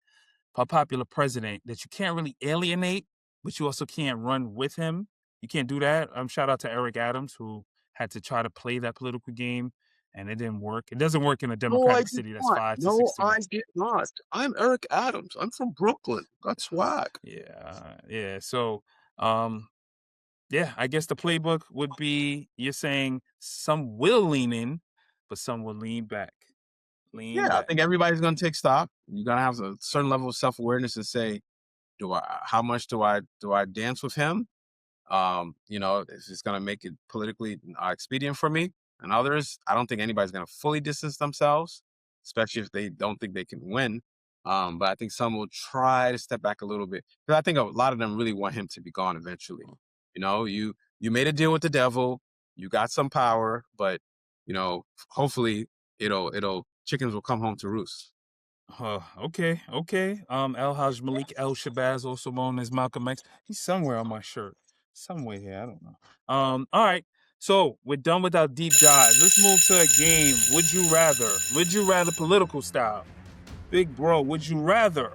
popular president that you can't really alienate, but you also can't run with him. You can't do that. Shout out to Eric Adams, who had to try to play that political game, and it didn't work. It doesn't work in a Democratic city that's 5 to 6 to 1. I did not. I'm Eric Adams. I'm from Brooklyn. Got swag. Yeah. So, I guess the playbook would be, you're saying some will lean in, but some will lean back. I think everybody's going to take stock. You're going to have a certain level of self-awareness and say, how much do I dance with him? If it's going to make it politically expedient for me. And others, I don't think anybody's going to fully distance themselves, especially if they don't think they can win. But I think some will try to step back a little bit, because I think a lot of them really want him to be gone eventually. You made a deal with the devil, you got some power, but hopefully chickens will come home to roost. Okay. El Haj Malik El Shabazz, also known as Malcolm X. He's somewhere on my shirt. Somewhere here. I don't know. All right. So we're done with our deep dive. Let's move to a game. Would you rather political style? Big bro, would you rather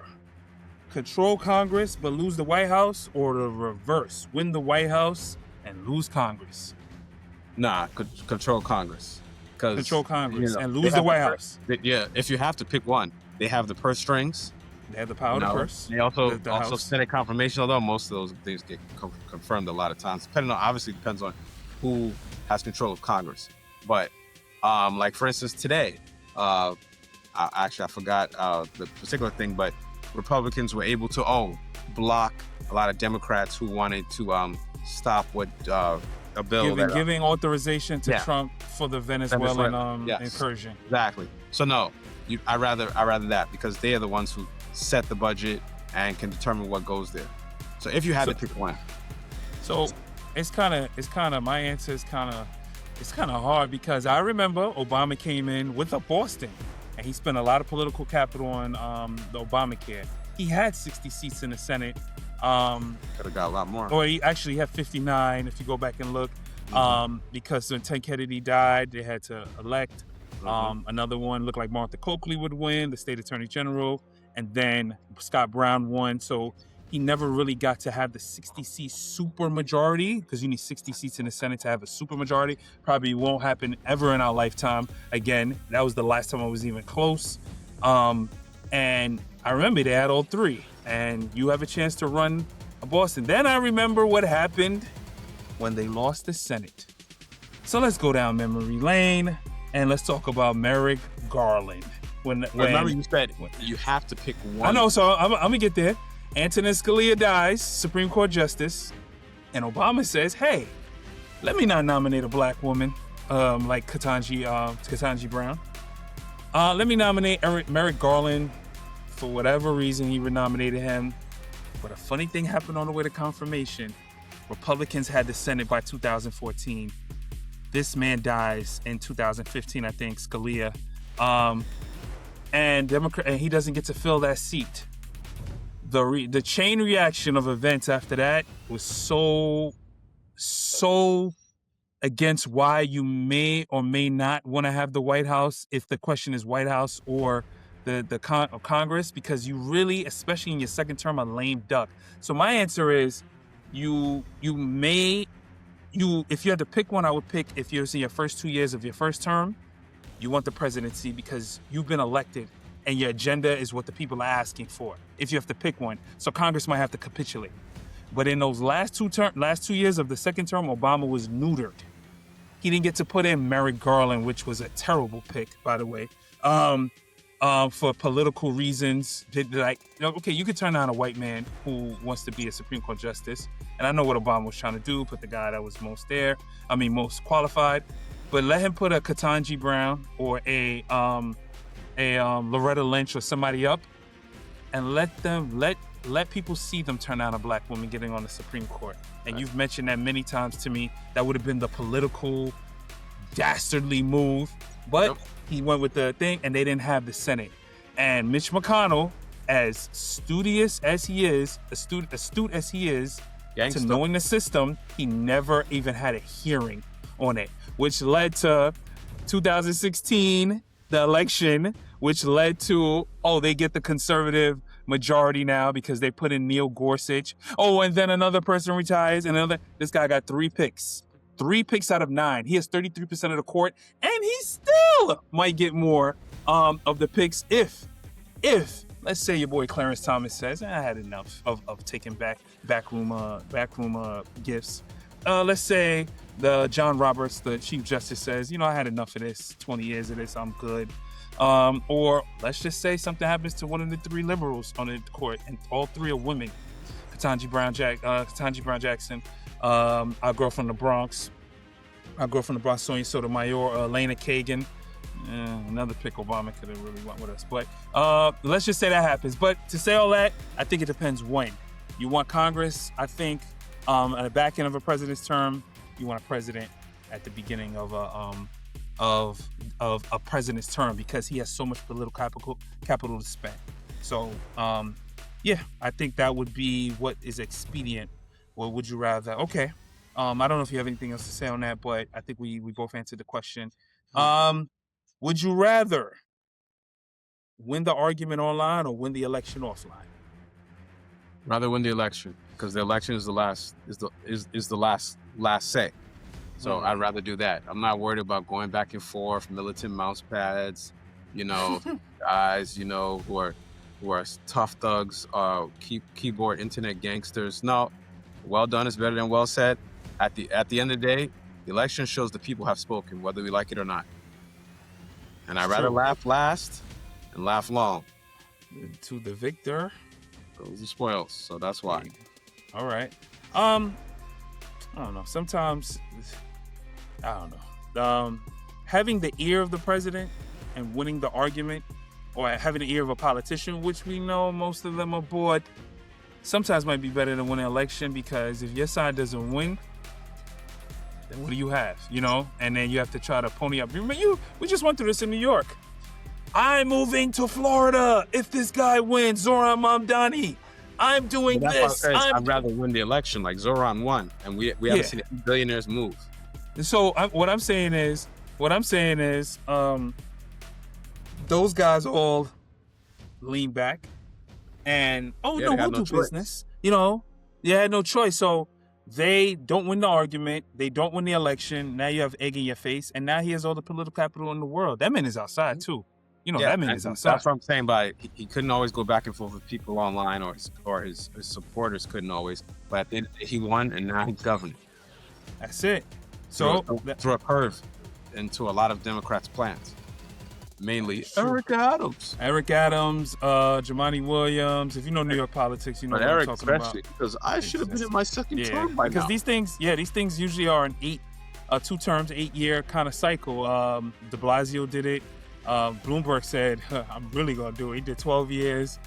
control Congress but lose the White House, or the reverse, win the White House and lose Congress? Nah, control Congress. because control Congress and they lose the have White House. Yeah, if you have to pick one, they have the purse strings. They have the power to purse. They also the House. Senate confirmation, although most of those things get confirmed a lot of times. Obviously depends on who has control of Congress. But like for instance today, I forgot the particular thing, but Republicans were able to block a lot of Democrats who wanted to stop what a bill giving authorization to Trump for the Venezuelan incursion. Exactly. So no, I rather that, because they are the ones who set the budget and can determine what goes there. So if you had to pick one, so it's kind of my answer is kind of hard, because I remember Obama came in with a Boston, and he spent a lot of political capital on the Obamacare. He had 60 seats in the Senate. Could have got a lot more. Or he actually had 59 if you go back and look, because when Ted Kennedy died, they had to elect another one. Looked like Martha Coakley would win, the state attorney general, and then Scott Brown won. So he never really got to have the 60-seat super majority, because you need 60 seats in the Senate to have a super majority. Probably won't happen ever in our lifetime again. That was the last time I was even close. And I remember they had all three, and you have a chance to run a Boston. Then I remember what happened when they lost the Senate. So let's go down memory lane, and let's talk about Merrick Garland. Remember you said you have to pick one. I know, so I'm gonna get there. Antonin Scalia dies, Supreme Court Justice, and Obama says, hey, let me not nominate a black woman like Ketanji Brown. Let me nominate Merrick Garland. For whatever reason, he renominated him. But a funny thing happened on the way to confirmation. Republicans had the Senate by 2014. This man dies in 2015, I think, Scalia. And he doesn't get to fill that seat. The chain reaction of events after that was so against why you may or may not want to have the White House, if the question is White House or the Congress, because you really, especially in your second term, a lame duck. So my answer is, if you had to pick one, I would pick, if you're in your first 2 years of your first term, you want the presidency because you've been elected and your agenda is what the people are asking for, if you have to pick one. So Congress might have to capitulate. But in those last 2 years of the second term, Obama was neutered. He didn't get to put in Merrick Garland, which was a terrible pick, by the way, for political reasons. Okay, you could turn down a white man who wants to be a Supreme Court justice. And I know what Obama was trying to do, put the guy that was most qualified. But let him put a Ketanji Brown or a Loretta Lynch or somebody up, and let people see them turn down a black woman getting on the Supreme Court. And you've mentioned that many times to me. That would have been the political, dastardly move. But he went with the thing, and they didn't have the Senate. And Mitch McConnell, as studious as he is, astute as he is, to knowing the system, he never even had a hearing on it, which led to 2016, the election, which led to, they get the conservative majority now because they put in Neil Gorsuch. And then another person retires, and this guy got 3 picks. 3 picks out of 9. He has 33% of the court, and he still might get more of the picks if let's say your boy Clarence Thomas says, I had enough of taking backroom gifts. Let's say the John Roberts, the Chief Justice, says, I had enough of this, 20 years of this, I'm good. Or let's just say something happens to one of the 3 liberals on the court, and all 3 are women. Ketanji Brown Jackson, our girl from the Bronx, Sonia Sotomayor, Elena Kagan. Another pick Obama could have really went with us. But let's just say that happens. But to say all that, I think it depends when. You want Congress, I think, at the back end of a president's term. You want a president at the beginning of a president's term, because he has so much political capital to spend. So, I think that would be what is expedient. Or would you rather? Okay. I don't know if you have anything else to say on that, but I think we both answered the question. Would you rather win the argument online or win the election offline? Rather win the election, because the election is the last say. So I'd rather do that. I'm not worried about going back and forth, militant mouse pads, guys, who are tough thugs, keyboard internet gangsters. No, well done is better than well said. At the end of the day, the election shows the people have spoken, whether we like it or not. And I'd rather laugh last and laugh long. To the victor Those are spoils, so that's why. All right. I don't know. Sometimes, I don't know. Having the ear of the president and winning the argument, or having the ear of a politician, which we know most of them are bored, sometimes might be better than winning an election, because if your side doesn't win, then what do you have? And then you have to try to pony up. Remember, we just went through this in New York. I'm moving to Florida if this guy wins, Zohran Mamdani. I'm doing this. I'd rather win the election, like Zohran won, and we haven't seen any billionaires move. So what I'm saying is, those guys all lean back and we'll do business. They had no choice. So they don't win the argument. They don't win the election. Now you have egg in your face, and now he has all the political capital in the world. That man is outside too. That man is outside. That's what I'm saying. By he couldn't always go back and forth with people online, or his supporters couldn't always. But at the end of the day, he won, and now he's governing. That's it. So through a curve into a lot of Democrats' plans, mainly Eric Adams, Jumaane Williams. If you know New York politics, you know what I'm talking about. Because I should have been in my second term by now. Because these things usually are an 2-term, 8-year kind of cycle. De Blasio did it. Bloomberg said, I'm really going to do it. He did 12 years.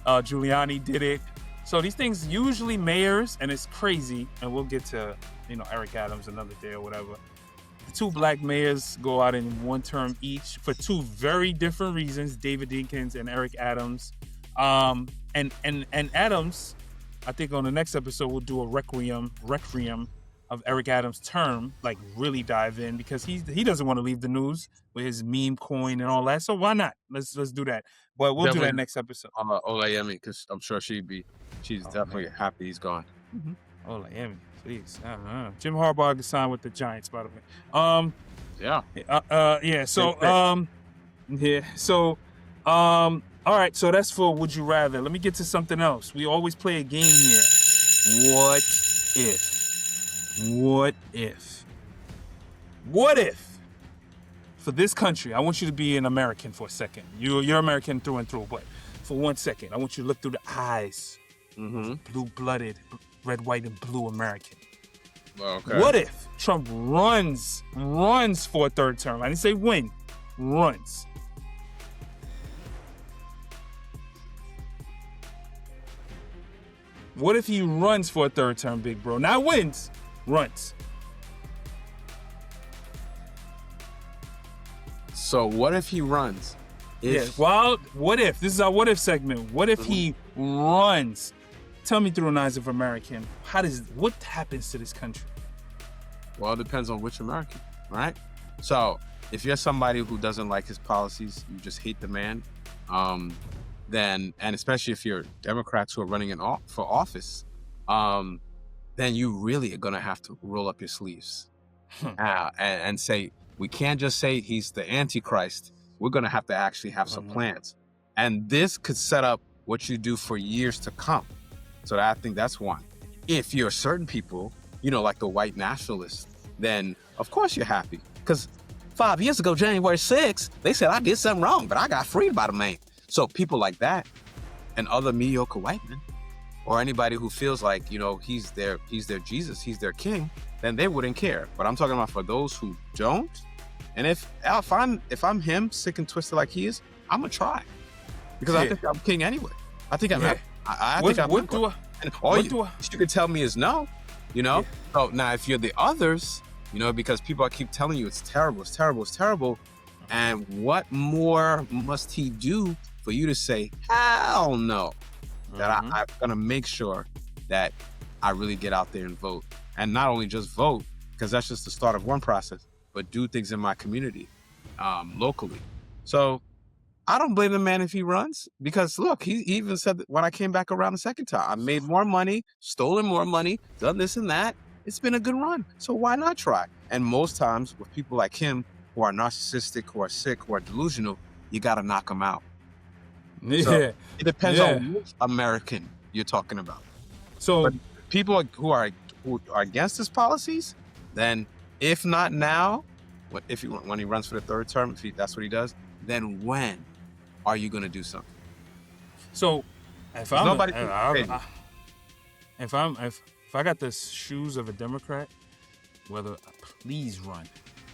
Giuliani did it. So these things, usually mayors, and it's crazy, and we'll get to, Eric Adams another day or whatever. The 2 black mayors go out in 1 term each for 2 very different reasons, David Dinkins and Eric Adams. And Adams, I think on the next episode, we'll do a requiem of Eric Adams' term, like really dive in, because he doesn't want to leave the news with his meme coin and all that. So why not? Let's do that. But we'll do that next episode. Olayemi, because I'm sure she's definitely happy he's gone. Olayemi, please. Jim Harbaugh can sign with the Giants, by the way. All right. So that's for Would You Rather. Let me get to something else. We always play a game here. What if for this country, I want you to be an American for a second. You're American through and through, but for 1 second, I want you to look through the eyes. Blue-blooded, red, white, and blue American. Okay. What if Trump runs for a 3rd term? I didn't say win, runs. What if he runs for a 3rd term, big bro? Not wins, runs. So what if he runs? What if? This is our what if segment. What if he runs? Tell me through the eyes of American, what happens to this country? Well, it depends on which American, right? So if you're somebody who doesn't like his policies, you just hate the man, then, and especially if you're Democrats who are running for office, then you really are going to have to roll up your sleeves and say, we can't just say he's the Antichrist. We're going to have actually have some plans. And this could set up what you do for years to come. So I think that's one. If you're certain people, like the white nationalists, then of course you're happy. Because 5 years ago, January 6th, they said I did something wrong, but I got freed by the man. So people like that and other mediocre white men, or anybody who feels like, he's their Jesus, he's their king, then they wouldn't care. But I'm talking about for those who don't. And if I'm him, sick and twisted like he is, I'm gonna try, because I think I'm king anyway. I think I'm. I think I'm. And all you could tell me is no. So now if you're the others, because people keep telling you it's terrible, it's terrible, it's terrible, and what more must he do for you to say hell no? That I'm gonna make sure that I really get out there and vote, and not only just vote, because that's just the start of one process, but do things in my community, locally. So I don't blame the man if he runs, because look, he even said that when I came back around the second time, I made more money, stolen more money, done this and that. it's been a good run. So why not try? And most times with people like him who are narcissistic, who are sick, who are delusional, you got to knock them out. Yeah. So it depends on which American you're talking about. So but people who are against his policies, then if not now, when he runs for the third term, if that's what he does, then when are you going to do something? So if I got the shoes of a Democrat, please run,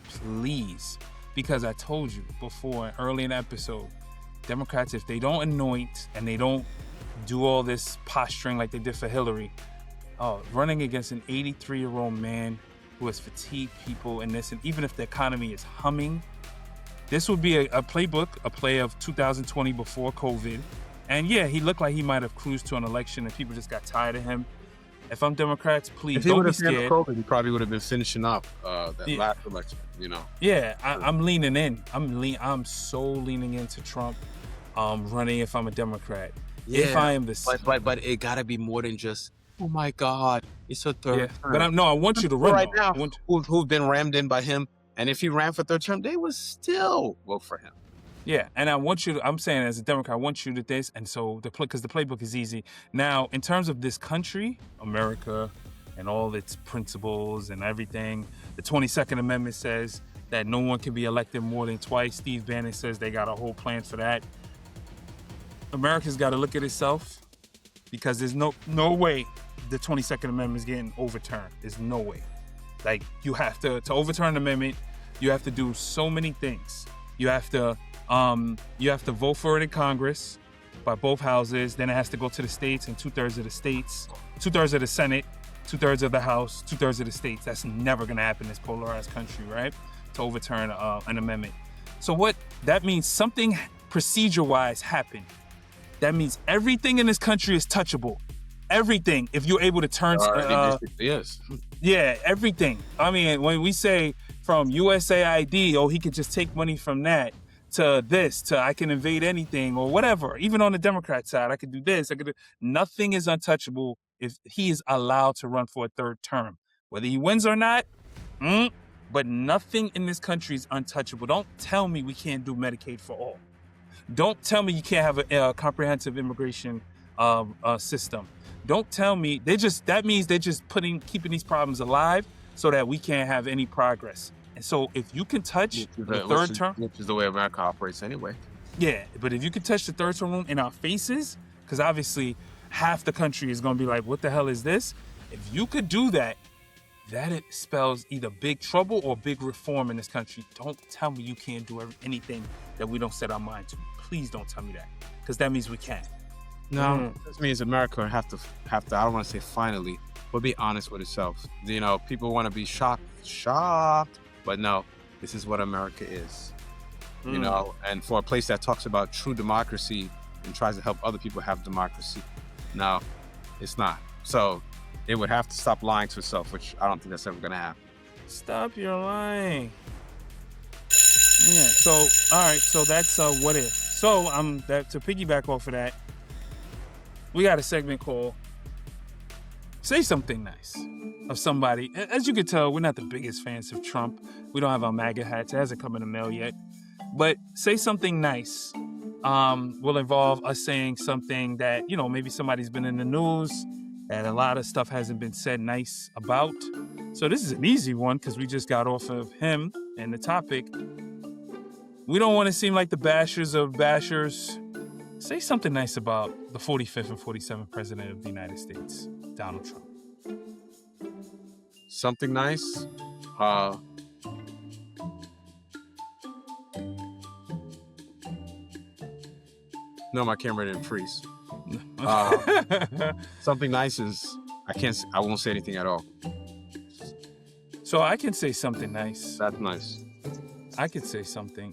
please, because I told you before early in the episode, Democrats, if they don't anoint and they don't do all this posturing like they did for Hillary, running against an 83-year-old man who has fatigued people in this, and even if the economy is humming, this would be a playbook, a play of 2020 before COVID. And yeah, he looked like he might have cruised to an election and people just got tired of him. If I'm Democrats, please don't be scared. COVID, he probably would have been finishing up that last election, Yeah, I'm leaning in. I'm so leaning into Trump running if I'm a Democrat. Yeah, if I am the... But it got to be more than just, oh my God, it's a third term. But I want you to run right now who've been rammed in by him. And if he ran for third term, they would still vote for him. Yeah, and I'm saying as a Democrat, I want you to this, and so because the playbook is easy. Now, in terms of this country, America, and all its principles and everything, the 22nd Amendment says that no one can be elected more than twice. Steve Bannon says they got a whole plan for that. America's got to look at itself, because there's no way the 22nd Amendment is getting overturned. There's no way. Like, you have to overturn the amendment, you have to do so many things. You have to vote for it in Congress by both houses. Then it has to go to the states, and 2/3 of the states, 2/3 of the Senate, 2/3 of the House, 2/3 of the states. That's never going to happen in this polarized country, right? To overturn an amendment. So what that means, something procedure-wise happened. That means everything in this country is touchable. Everything. If you're able to turn, yes, yeah, everything. I mean, when we say from USAID, he could just take money from that, to this, to I can invade anything or whatever. Even on the Democrat side, I could do this. Nothing is untouchable if he is allowed to run for a third term. Whether he wins or not, but nothing in this country is untouchable. Don't tell me we can't do Medicaid for all. Don't tell me you can't have a comprehensive immigration system. Don't tell me that means they're just keeping these problems alive so that we can't have any progress. And so if you can touch the third term, which is the way America operates anyway. Yeah, but if you can touch the third term in our faces, because obviously half the country is going to be like, what the hell is this? If you could do that, it spells either big trouble or big reform in this country. Don't tell me you can't do anything that we don't set our mind to. Please don't tell me that, because that means we can't. No, this means America have to, I don't want to say finally, but be honest with itself. People want to be shocked, but no, this is what America is. And for a place that talks about true democracy and tries to help other people have democracy, no, it's not. So it would have to stop lying to itself, which I don't think that's ever going to happen. Stop your lying. Yeah, so, all right, so that's what if. So to piggyback off of that, we got a segment called Say Something Nice of somebody. As you can tell, we're not the biggest fans of Trump. We don't have our MAGA hats. It hasn't come in the mail yet. But Say Something Nice will involve us saying something that, maybe somebody's been in the news and a lot of stuff hasn't been said nice about. So this is an easy one because we just got off of him and the topic. We don't want to seem like the bashers of bashers. Say something nice about the 45th and 47th President of the United States, Donald Trump. Something nice? No, my camera didn't freeze. Something nice is, I won't say anything at all. So I can say something nice. That's nice. I could say something.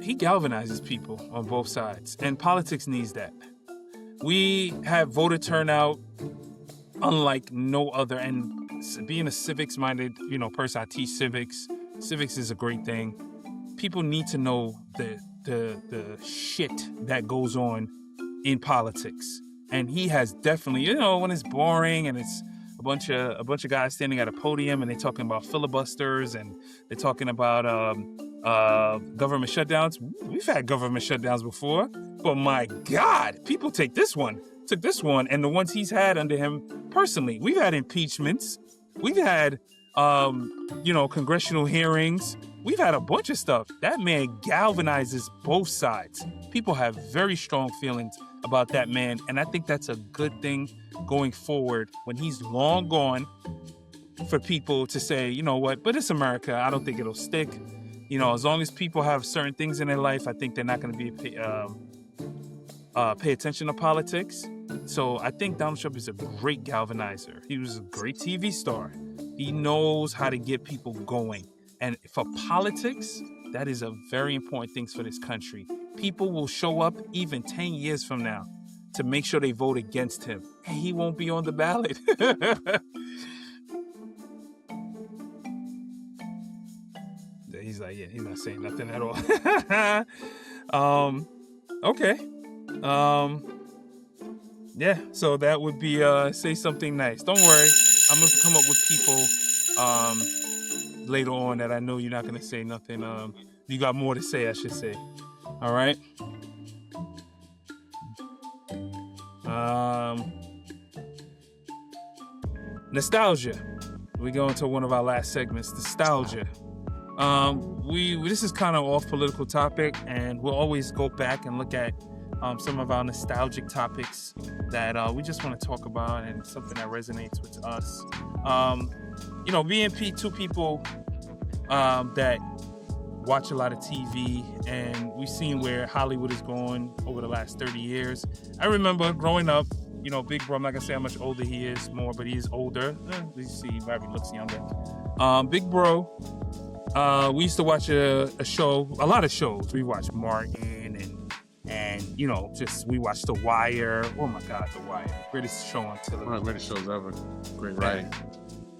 He galvanizes people on both sides, and politics needs that. We have voter turnout unlike no other, and being a civics-minded, person, I teach civics. Civics is a great thing. People need to know the shit that goes on in politics. And he has definitely, you know, when it's boring and it's a bunch of guys standing at a podium and they're talking about filibusters and they're talking about government shutdowns. We've had government shutdowns before, but my God, people took this one, and the ones he's had under him personally. We've had impeachments. We've had, you know, congressional hearings. We've had a bunch of stuff. That man galvanizes both sides. People have very strong feelings about that man, and I think that's a good thing going forward when he's long gone, for people to say, you know what, but it's America. I don't think it'll stick. You know, as long as people have certain things in their life, I think they're not going to be pay attention to politics. So I think Donald Trump is a great galvanizer. He was a great TV star. He knows how to get people going. And for politics, that is a very important thing for this country. People will show up even 10 years from now to make sure they vote against him. And he won't be on the ballot. He's like, yeah, he's not saying nothing at all. Okay. Yeah, so that would be say something nice. Don't worry, I'm gonna come up with people later on that I know you're not gonna say nothing. You got more to say, I should say. All right. Nostalgia. We go into one of our last segments, nostalgia. This is kind of off political topic, and we'll always go back and look at some of our nostalgic topics that we just want to talk about and something that resonates with us. You know, being two people that watch a lot of TV, and we've seen where Hollywood is going over the last 30 years. I remember growing up, you know, Big Bro, I'm not gonna say how much older he is more, but he is older. You see, he probably looks younger. Big Bro, we used to watch a lot of shows. We watched Martin and you know, we watched The Wire. Oh my God, The Wire, greatest show on television. One of the greatest shows ever. Great writing.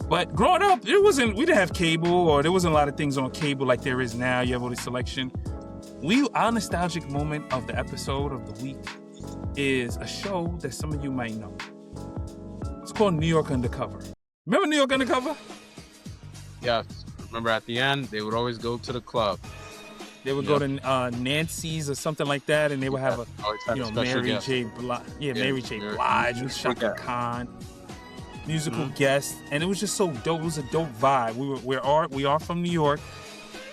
But growing up, we didn't have cable, or there wasn't a lot of things on cable like there is now. You have all this selection. Our nostalgic moment of the episode of the week is a show that some of you might know. It's called New York Undercover. Remember New York Undercover? Yes. Remember at the end, they would always go to the club. They would go to Nancy's or something like that, and they would have Mary J. Blige with Shaka Khan, musical guest, and it was just so dope. It was a dope vibe. We are from New York.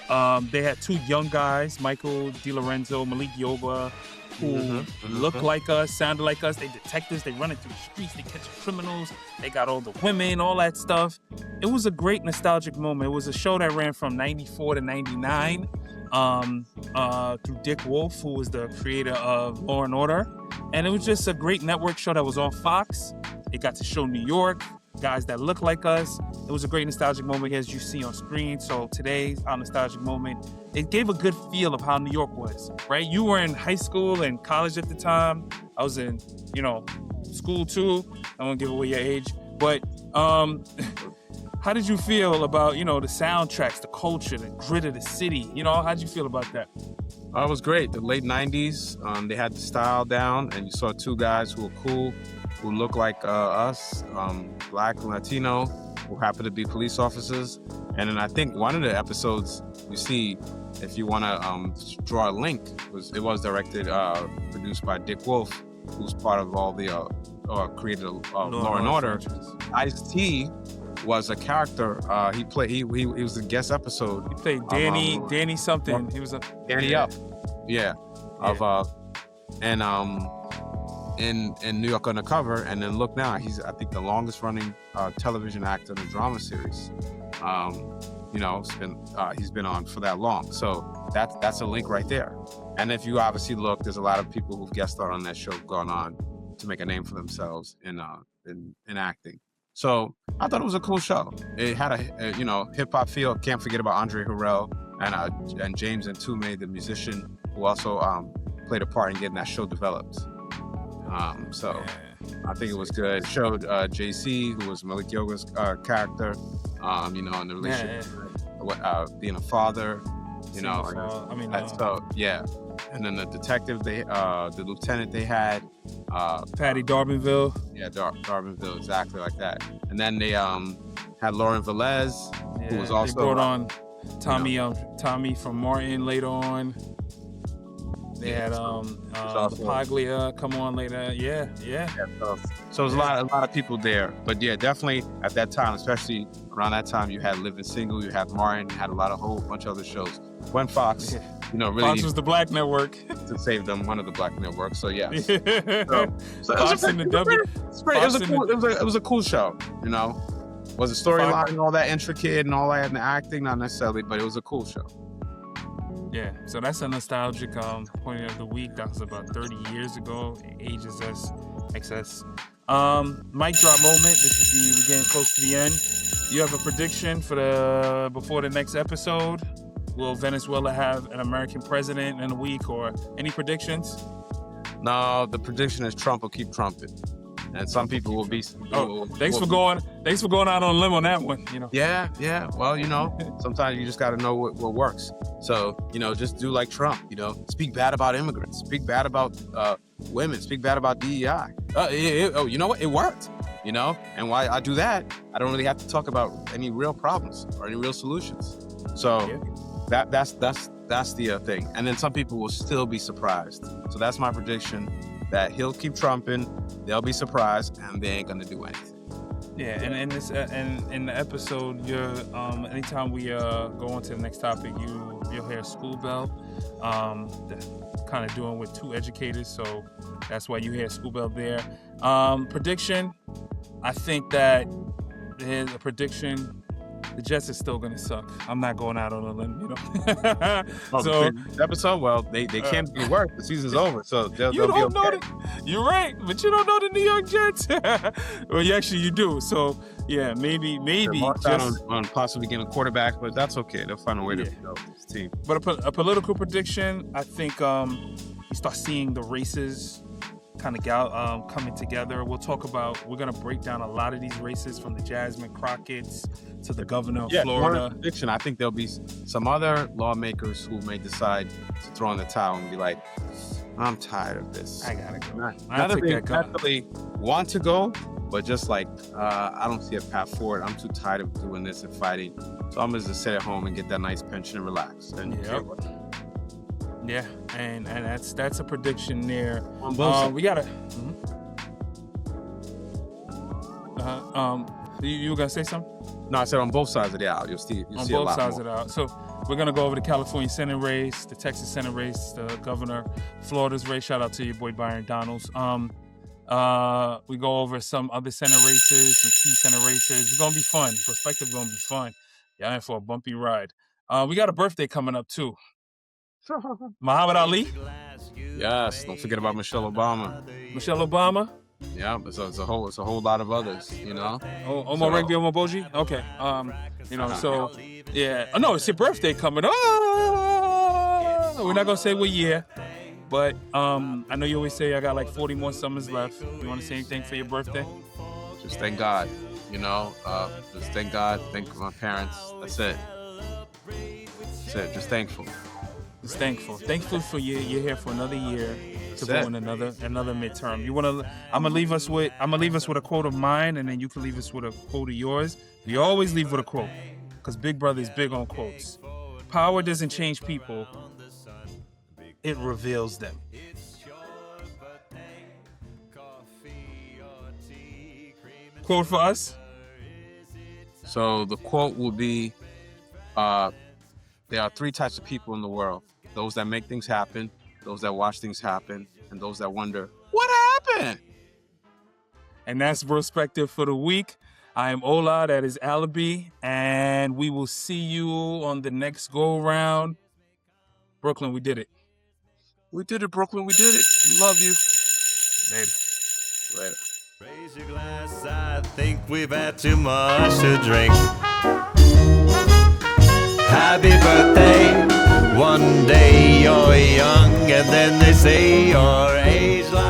They had two young guys, Michael DiLorenzo, Malik Yoba, who look like us, sounded like us. They detectives. They running through the streets. They catch criminals. They got all the women, all that stuff. It was a great nostalgic moment. It was a show that ran from 94 to 99 through Dick Wolf, who was the creator of Law and Order. And it was just a great network show that was on Fox. It got to show New York, guys that look like us. It was a great nostalgic moment, as you see on screen. So today's our nostalgic moment. It gave a good feel of how New York was, right? You were in high school and college at the time. I was in, school too. I won't give away your age. But how did you feel about, the soundtracks, the culture, the grit of the city? How did you feel about that? It was great. The late 90s, they had the style down, and you saw two guys who were cool, who look like us, Black and Latino, who happen to be police officers. And then I think one of the episodes you see, if you want to draw a link, it was directed, produced by Dick Wolf, who's part of all the created Law and Order. Ice-T was a character. He was a guest episode. He played Danny something. He was a Danny Up. Yeah. In New York Undercover, and then look now, he's I think the longest running television actor in a drama series. He's been on for that long. So that's a link right there. And if you obviously look, there's a lot of people who've guest starred on that show, gone on to make a name for themselves in acting. So I thought it was a cool show. It had a hip hop feel. Can't forget about Andre Harrell and James Ntume, the musician, who also played a part in getting that show developed. So I think it was good. It showed JC, who was Malik Yoga's character, in the relationship, being a father, and then the detective, the lieutenant they had, Patty Darbanville. Yeah, Darbanville, exactly like that. And then they had Lauren Velez, who was also they brought on Tommy from Martin later on. They had Paglia come on later. Yeah. So there's a lot of people there. But yeah, definitely at that time, especially around that time, you had Living Single, you had Martin, you had a whole bunch of other shows. Gwen Fox, really Fox was the Black network to save them, one of the Black networks. So yeah, so Fox and the W. It was a cool show. Was the storyline all that intricate and all that and the acting? Not necessarily, but it was a cool show. Yeah, so that's a nostalgic point of the week. That was about 30 years ago. It ages us excess. Mic drop moment. We're getting close to the end. You have a prediction for before the next episode? Will Venezuela have an American president in a week, or any predictions? No, the prediction is Trump will keep trumping. And some people will be. Thanks for going out on a limb on that one. Yeah. Well, sometimes you just got to know what works. So just do like Trump. Speak bad about immigrants. Speak bad about women. Speak bad about DEI. You know what? It worked. And why I do that, I don't really have to talk about any real problems or any real solutions. So that's the thing. And then some people will still be surprised. So that's my prediction. That he'll keep trumping, they'll be surprised, and they ain't gonna do anything. Yeah, and in this in the episode, anytime we go on to the next topic, you'll hear school bell, kind of doing with two educators, so that's why you hear school bell there. Prediction, I think that there's a prediction. The Jets are still gonna suck. I'm not going out on a limb, So episode, well, they can't be worse. The season's over, so they'll be okay. You're right, but you don't know the New York Jets. Well, you do. So yeah, maybe just on possibly getting a quarterback, but that's okay. They'll find a way to build this team. But a political prediction, I think you start seeing the races kind of coming together. We're going to break down a lot of these races from the Jasmine Crockett's to the governor of Florida. Prediction, I think there'll be some other lawmakers who may decide to throw in the towel and be like, I'm tired of this. I gotta go. Not that they actually want to go, but just like, I don't see a path forward. I'm too tired of doing this and fighting. So I'm going to just sit at home and get that nice pension and relax. Yeah, and that's a prediction there. We gotta. You were gonna say something? No, I said on both sides of the aisle. You'll see on both sides of the aisle. So we're gonna go over the California Senate race, the Texas Senate race, the governor, Florida's race. Shout out to your boy Byron Donalds. We go over some other Senate races, some key Senate races. It's gonna be fun. Brospective gonna be fun. Yeah, in for a bumpy ride. We got a birthday coming up too. Muhammad Ali. Yes, don't forget about Michelle Obama. Michelle Obama. Yeah, it's a whole lot of others, Omar Rigby, Omar Boji. Okay, so yeah. Oh no, it's your birthday coming. Oh, we're not gonna say what year, but I know you always say I got like 40 more summers left. You want to say anything for your birthday? Just thank God, just thank God, thank my parents. That's it. Just thankful. Just thankful for you. You're here for another year to go in another midterm. I'm gonna leave us with a quote of mine, and then you can leave us with a quote of yours. We always leave with a quote, because Big Brother is big on quotes. Power doesn't change people; it reveals them. Quote for us. So the quote will be, there are three types of people in the world. Those that make things happen, those that watch things happen, and those that wonder, what happened? And that's Brospective for the week. I am Ola, that is Alibi, and we will see you on the next go-round. Brooklyn, we did it. We did it, Brooklyn, we did it. We love you. Later. Raise your glass, I think we've had too much to drink. Happy birthday, one day you're young, and then they say your age like